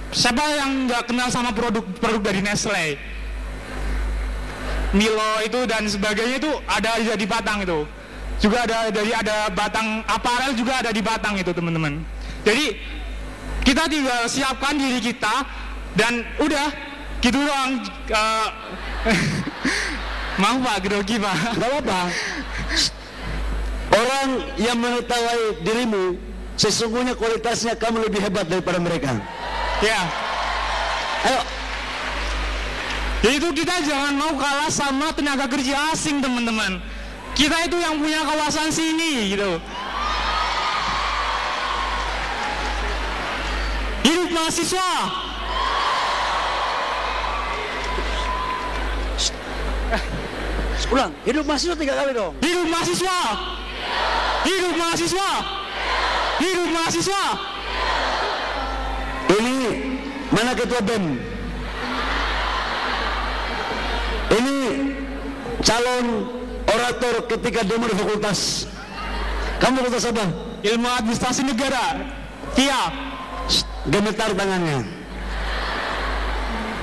Siapa yang nggak kenal sama produk dari Nestle? Milo itu dan sebagainya itu ada di Batang itu. Juga ada Batang Apparel juga ada di Batang itu teman-teman. Jadi kita tinggal siapkan diri kita dan udah gitu doang. Maaf Pak, grogi Pak. Gak apa-apa. Orang yang mengetahui dirimu, sesungguhnya kualitasnya kamu lebih hebat daripada mereka. Ya. Ayo. Jadi itu kita jangan mau kalah sama tenaga kerja asing teman-teman. Kita itu yang punya kawasan sini gitu. Hidup mahasiswa. Ulang, hidup mahasiswa 3 kali dong. Hidup mahasiswa. Hidup mahasiswa. Hidup mahasiswa. Ini mana ketua BEM? Ini calon orator ketika demo di fakultas. Kamu fakultas apa? Ilmu Administrasi Negara. Via. Gemetar tangannya.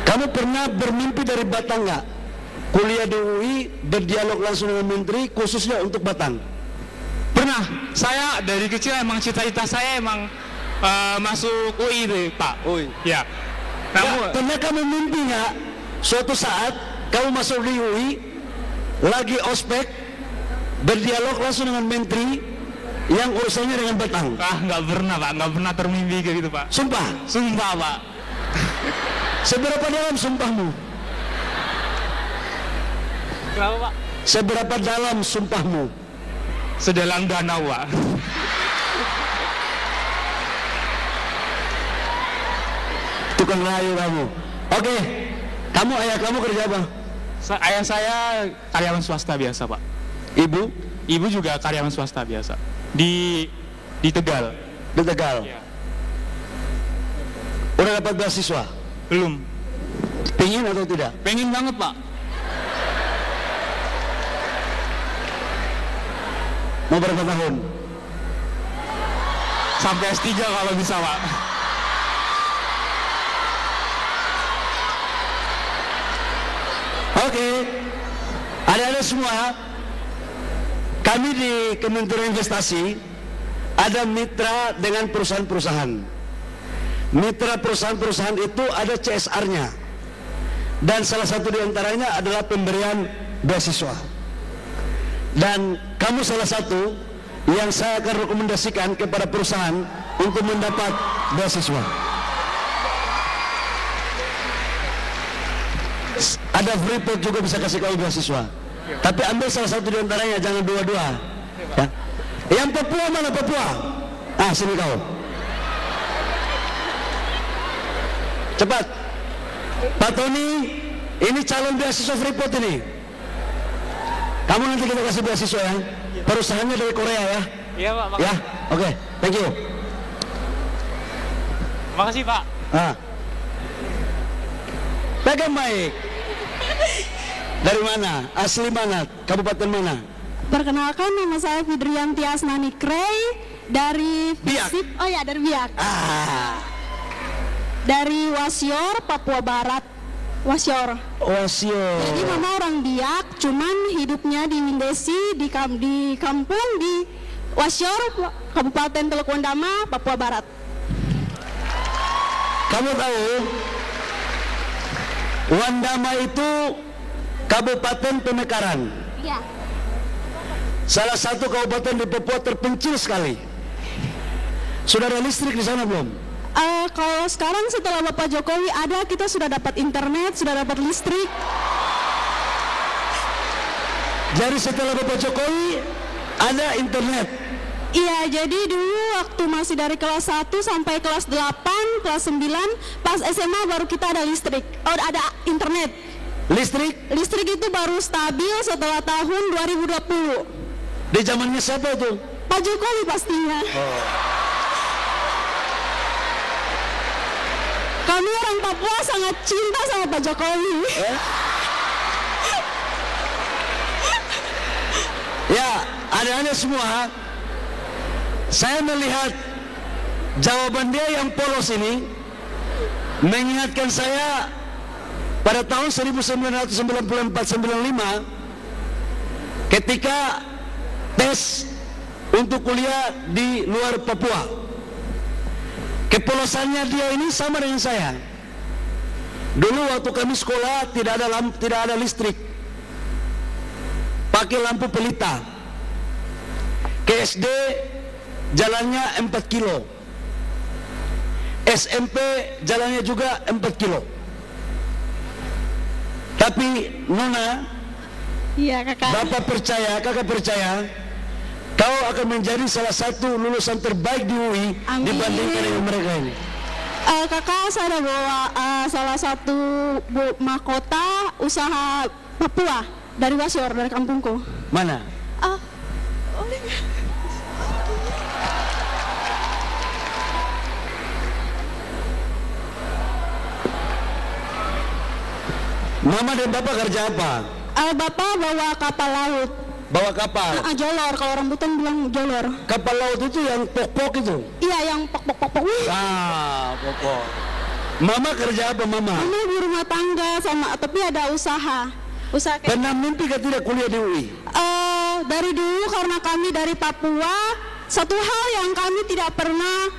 Kamu pernah bermimpi dari Batang nggak? Kuliah di UI, berdialog langsung dengan menteri, khususnya untuk Batang. Pernah. Saya dari kecil emang cita-cita saya emang masuk UI deh Pak. UI. Ya. Namun, pernah kamu mimpi nggak suatu saat kamu masuk di UI, lagi ospek, berdialog langsung dengan menteri yang urusannya dengan Batang? Nggak pernah Pak, nggak pernah termimpi kayak gitu Pak. Sumpah? Sumpah Pak. Seberapa dalam sumpahmu? Kenapa Pak? Seberapa dalam sumpahmu? Sedalam danau Pak. Tukang rayu kamu. Oke, kamu ayah kamu kerja apa? Ayah saya karyawan swasta biasa Pak. Ibu? Ibu juga karyawan swasta biasa. Di Tegal. Di Tegal. Ya. Udah dapat beasiswa? Belum. Pengen atau tidak? Pengen banget Pak. Mau berapa tahun? Sampai S3 kalau bisa Pak. Oke. Ada semua. Kami di Kementerian Investasi ada mitra dengan perusahaan-perusahaan. Mitra perusahaan-perusahaan itu ada CSR-nya. Dan salah satu di antaranya adalah pemberian beasiswa. Dan kamu salah satu yang saya akan rekomendasikan kepada perusahaan untuk mendapat beasiswa. Ada Freeport juga bisa kasih kau beasiswa. Tapi ambil salah satu di antaranya, jangan dua-dua. Ya. Yang Papua mana Papua? Ah, sini kau. Cepat. Pak Tony, ini calon beasiswa Freeport ini. Kamu nanti kita kasih beasiswa ya. Perusahaannya dari Korea ya. Iya Pak. Ya, oke, thank you. Makasih Pak. Pegang mic. Dari mana? Asli mana? Kabupaten mana? Perkenalkan, nama saya Fidrianti Asnani Krey dari FISIP. Oh ya, dari Biak. Dari Wasior, Papua Barat. Wasior. Jadi mama orang Biak, cuman hidupnya di Mindesi, di kampung di Wasior, Kabupaten Teluk Wandama, Papua Barat. Kamu tahu Wandama itu Kabupaten Pemekaran. Iya. Salah satu kabupaten di Papua terpencil sekali. Sudah ada listrik di sana belum? Kalau sekarang setelah Bapak Jokowi ada, kita sudah dapat internet, sudah dapat listrik. Jadi setelah Bapak Jokowi ada internet. Iya, jadi dulu waktu masih dari kelas 1 sampai kelas 8, kelas 9, pas SMA baru kita ada listrik. Oh, ada internet. Listrik? Listrik itu baru stabil setelah tahun 2020. Di zamannya siapa itu? Pak Jokowi pastinya. Kami orang Papua sangat cinta sama Pak Jokowi. Ya, adik-adik semua, saya melihat jawaban dia yang polos ini mengingatkan saya pada tahun 1994-95 ketika tes untuk kuliah di luar Papua. Kepolosannya dia ini sama dengan saya. Dulu waktu kami sekolah tidak ada listrik, pakai lampu pelita. Ke SD jalannya 4 kilo, SMP jalannya juga 4 kilo. Tapi Nona, iya kakak, kakak percaya kau akan menjadi salah satu lulusan terbaik di UI. Amin. Dibandingkan dengan mereka ini. Kakak, saya ada bawa salah satu mahkota usaha Papua dari Wasior, dari kampungku. Mana? Mama dan Bapak kerja apa? Bapak bawa kapal laut. Bawa kapal? Jolor, kalau rambutan bilang jolor. Kapal laut itu yang pok-pok itu? Iya, yang pok-pok. Pok-pok. Mama kerja apa, Mama? Mama di rumah tangga, tapi ada usaha. Pernah mimpi ke tidak kuliah di UI? Dari dulu karena kami dari Papua, satu hal yang kami tidak pernah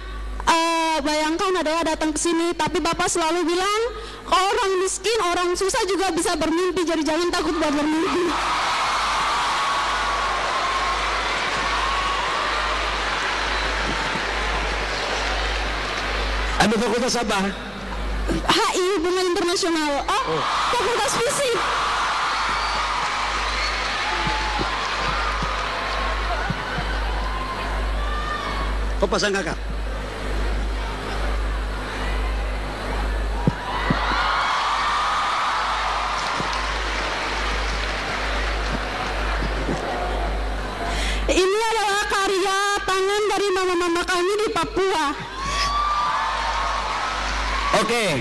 bayangkan adalah datang ke sini. Tapi Bapak selalu bilang, orang miskin, orang susah juga bisa bermimpi, jadi jangan takut buat bermimpi. Ambil fakultas apa? HI, Hubungan Internasional. Fakultas Fisik. Kau pasang kakak? Ini adalah karya tangan dari mama-mama kami di Papua. Oke.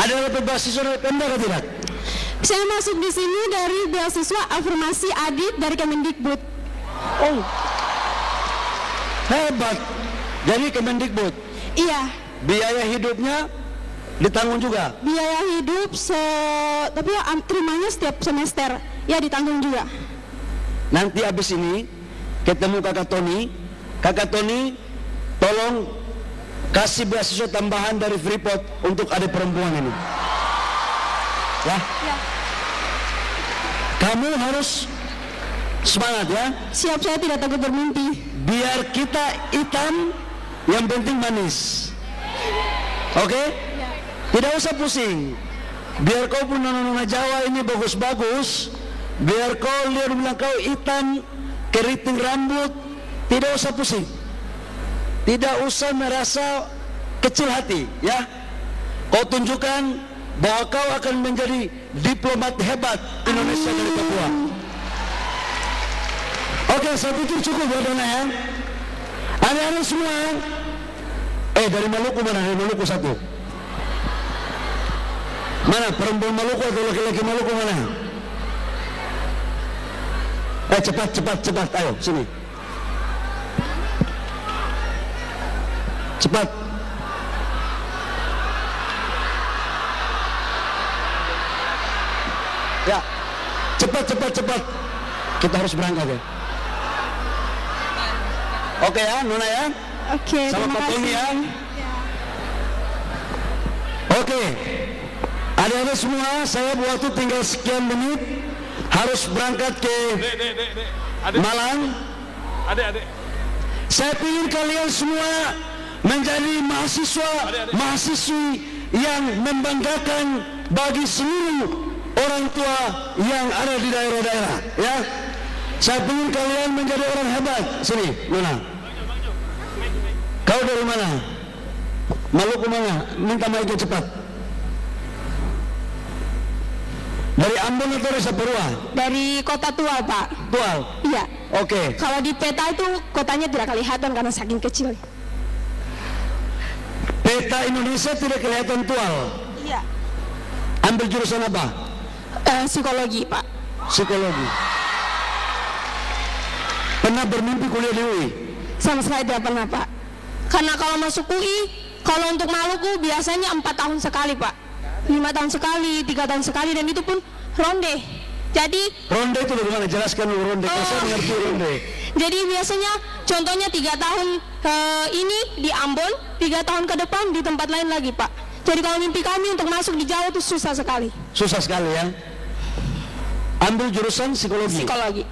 Ada dapat beasiswa dari Pemda atau tidak? Saya masuk di sini dari beasiswa Afirmasi Adit dari Kemendikbud. Oh, hebat. Jadi Kemendikbud. Iya. Biaya hidupnya ditanggung juga. Biaya hidup tapi terimanya setiap semester. Ya ditanggung juga. Nanti habis ini ketemu Kakak Tony. Kakak Tony, tolong kasih beasiswa tambahan dari Freeport untuk adik perempuan ini. Ya. Kamu harus semangat ya. Siap, saya tidak takut bermimpi. Biar kita hitam, yang penting manis. Oke? Tidak usah pusing. Biar kau pun nona Jawa ini bagus-bagus. Biar kau lihat bilang kau hitam, keriting rambut, tidak usah pusing. Tidak usah merasa kecil hati, ya. Kau tunjukkan bahwa kau akan menjadi diplomat hebat Indonesia dari Papua. Oke, saya pikir cukup buat Dona ya. Anak-anak semua. Dari Maluku mana? Dari Maluku satu. Mana perempuan Maluku atau laki-laki Maluku mana? Cepat, ayo sini. Cepat. Ya, cepat. Kita harus berangkat ya. Oke ya, Nona ya. Oke, sama terima Pak Tony ya. kasih. Oke. Adik-adik semua, saya waktu tinggal sekian menit harus berangkat ke Malang. Adik. Saya ingin kalian semua menjadi mahasiswa, mahasiswi yang membanggakan bagi seluruh orang tua yang ada di daerah-daerah, ya. Saya ingin kalian menjadi orang hebat. Sini, Nona. Kau dari mana? Maluku mana? Minta mic cepat. Dari Ambon atau dari Saparua? Dari kota Tual, Pak. Tual? Iya. Oke. Kalau di peta itu kotanya tidak kelihatan karena saking kecil. Peta Indonesia tidak kelihatan Tual? Iya. Ambil jurusan apa? Psikologi, Pak. Psikologi. Pernah bermimpi kuliah di UI? Sama sekali tidak pernah, Pak. Karena kalau masuk UI, kalau untuk Maluku biasanya 4 tahun sekali, Pak. 5 tahun sekali, 3 tahun sekali, dan itu pun ronde. Jadi ronde itu bagaimana? Jelaskan dulu ronde. Saya mengerti ronde. Jadi biasanya contohnya 3 tahun ini di Ambon, 3 tahun ke depan di tempat lain lagi, Pak. Jadi kalau mimpi kami untuk masuk di Jawa itu susah sekali. Susah sekali ya. Ambil jurusan psikologi. Psikologi.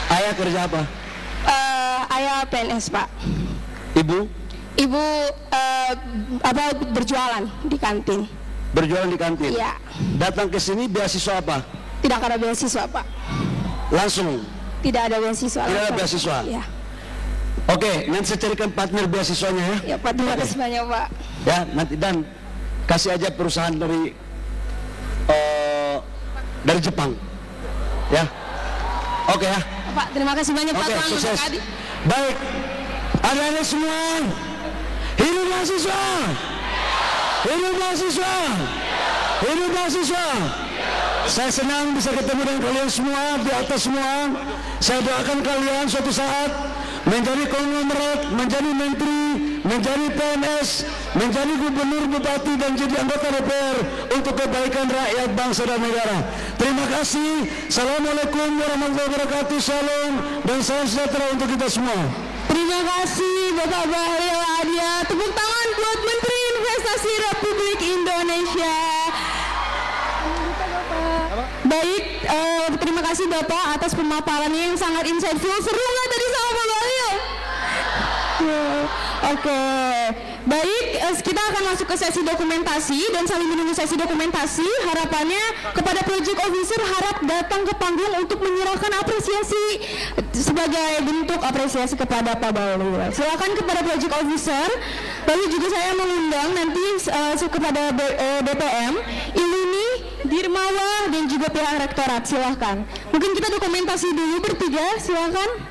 Ayah kerja apa? Ayah PNS, Pak. Ibu? Ibu berjualan di kantin. Berjualan di kantin? Iya. Datang ke sini beasiswa apa? Tidak ada beasiswa, Pak. Langsung? Tidak ada beasiswa. Tidak ada beasiswa? Iya. Oke, nanti saya carikan partner beasiswanya ya. Ya, Pak, terima kasih banyak, Pak. Ya, nanti dan kasih aja perusahaan dari Jepang. Ya. Oke ya. Pak, terima kasih banyak, Pak. Oke, sukses. Baik. Adik-adik semua, hidup mahasiswa. Hidup mahasiswa. Hidup mahasiswa. Saya senang bisa ketemu dengan kalian semua di atas semua. Saya doakan kalian suatu saat menjadi konglomerat, menjadi menteri, menjadi PNS, menjadi gubernur, bupati, dan jadi anggota DPR untuk kebaikan rakyat, bangsa, dan negara. Terima kasih. Assalamualaikum warahmatullahi wabarakatuh. Shalom dan salam sejahtera untuk kita semua. Terima kasih Bapak Bahlil Adia. Tepuk tangan buat Menteri Investasi Republik Indonesia. Baik, terima kasih Bapak atas pemaparannya yang sangat insightful. Seru nggak tadi sama Pak Bahlil? Oke, baik, kita akan masuk ke sesi dokumentasi, dan sambil menunggu sesi dokumentasi, harapannya kepada project officer harap datang ke panggung untuk menyerahkan apresiasi sebagai bentuk apresiasi kepada Pak Bahlil. Silakan kepada project officer. Lalu juga saya mengundang nanti kepada BPM, Iluni, Dirmawa, dan juga pihak rektorat. Silakan. Mungkin kita dokumentasi dulu bertiga. Silakan,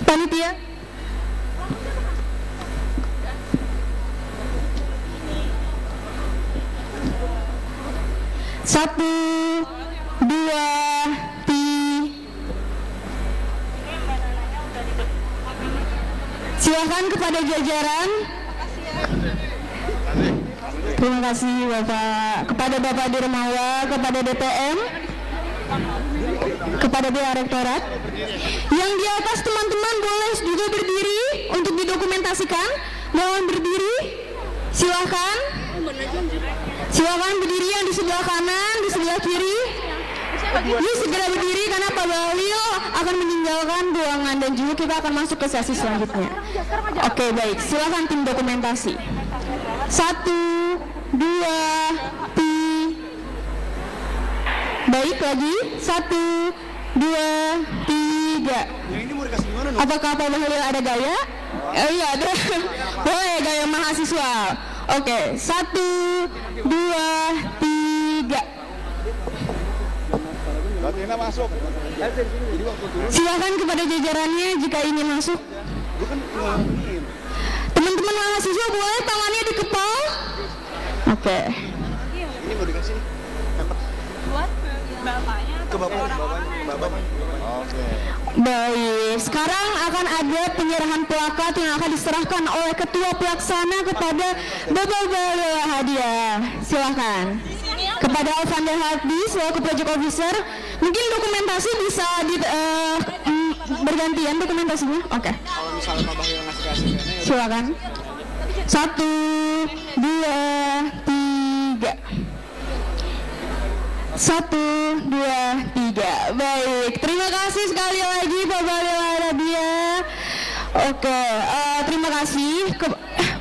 panitia. Satu, dua, tiga. Silakan kepada jajaran. Terima kasih Bapak. Kepada Bapak Dirmawa, kepada DPM, kepada pihak rektorat. Yang di atas teman-teman boleh juga berdiri untuk didokumentasikan. Mohon berdiri. Silakan. Silakan berdiri yang di sebelah kanan, di sebelah kiri. Yuk segera berdiri karena Pak Bahlil akan meninggalkan ruangan dan juga kita akan masuk ke sesi selanjutnya. Oke, baik, silakan tim dokumentasi. 1, 2, 3. Baik, lagi 1, 2, 3. Apakah Pak Bahlil ada gaya? Iya, ada. Boleh gaya mahasiswa. Oke, 1, 2, 3. Silakan kepada jajarannya jika ingin masuk. Teman-teman mahasiswa boleh tangannya dikepal. Oke. Ini mau dikasih Buat bapaknya ke bapaknya. Oke. Baik, sekarang akan ada penyerahan plakat yang akan diserahkan oleh Ketua Pelaksana kepada Bapak Bahlil Hadiah. Silakan. Kepada Alvander Hardi selaku Project Officer, mungkin dokumentasi bisa bergantian dokumentasinya. Oke. Kalau misalnya Pak Bahlil ngasih Silakan. 1, 2, 3. 1, 2, 3. Baik, terima kasih sekali lagi Pak Bahlil Hadiah. Oke, terima kasih.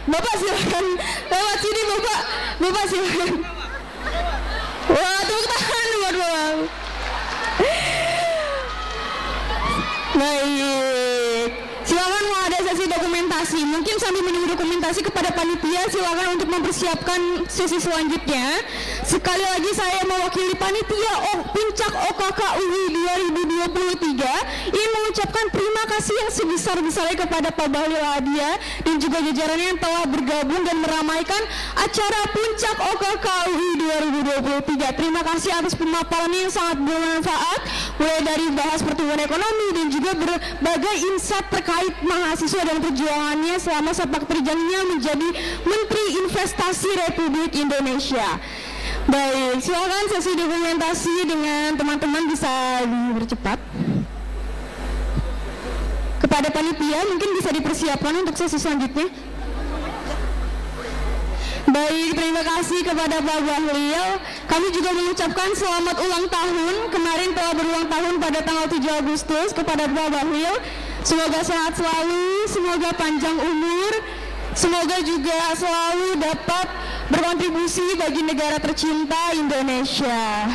Bapak silakan lewat sini Bapak. Bapak silakan. Wah, tepuk tangan buat Bapak. Baik. Silakan mau ada sesi dokumentasi. Mungkin sambil menunggu dokumentasi kepada panitia silakan untuk mempersiapkan sesi selanjutnya. Sekali lagi saya mewakili panitia Puncak OKK UI 2023 ingin mengucapkan terima kasih yang sebesar-besarnya kepada Pak Bahlil Lahadiah dan juga jajarannya yang telah bergabung dan meramaikan acara Puncak OKK UI 2023. Terima kasih atas pemaparannya yang sangat bermanfaat, mulai dari bahas pertumbuhan ekonomi dan juga berbagai insight terkait mahasiswa dan perjuangannya selama sepak terjangnya menjadi Menteri Investasi Republik Indonesia. Baik, silakan sesi dokumentasi dengan teman-teman bisa dipercepat. Kepada panitia mungkin bisa dipersiapkan untuk sesi selanjutnya. Baik, terima kasih kepada Pak Bahlil. Kami juga mengucapkan selamat ulang tahun. Kemarin telah berulang tahun pada tanggal 7 Agustus kepada Pak Bahlil. Semoga sehat selalu, semoga panjang umur, semoga juga selalu dapat berkontribusi bagi negara tercinta Indonesia.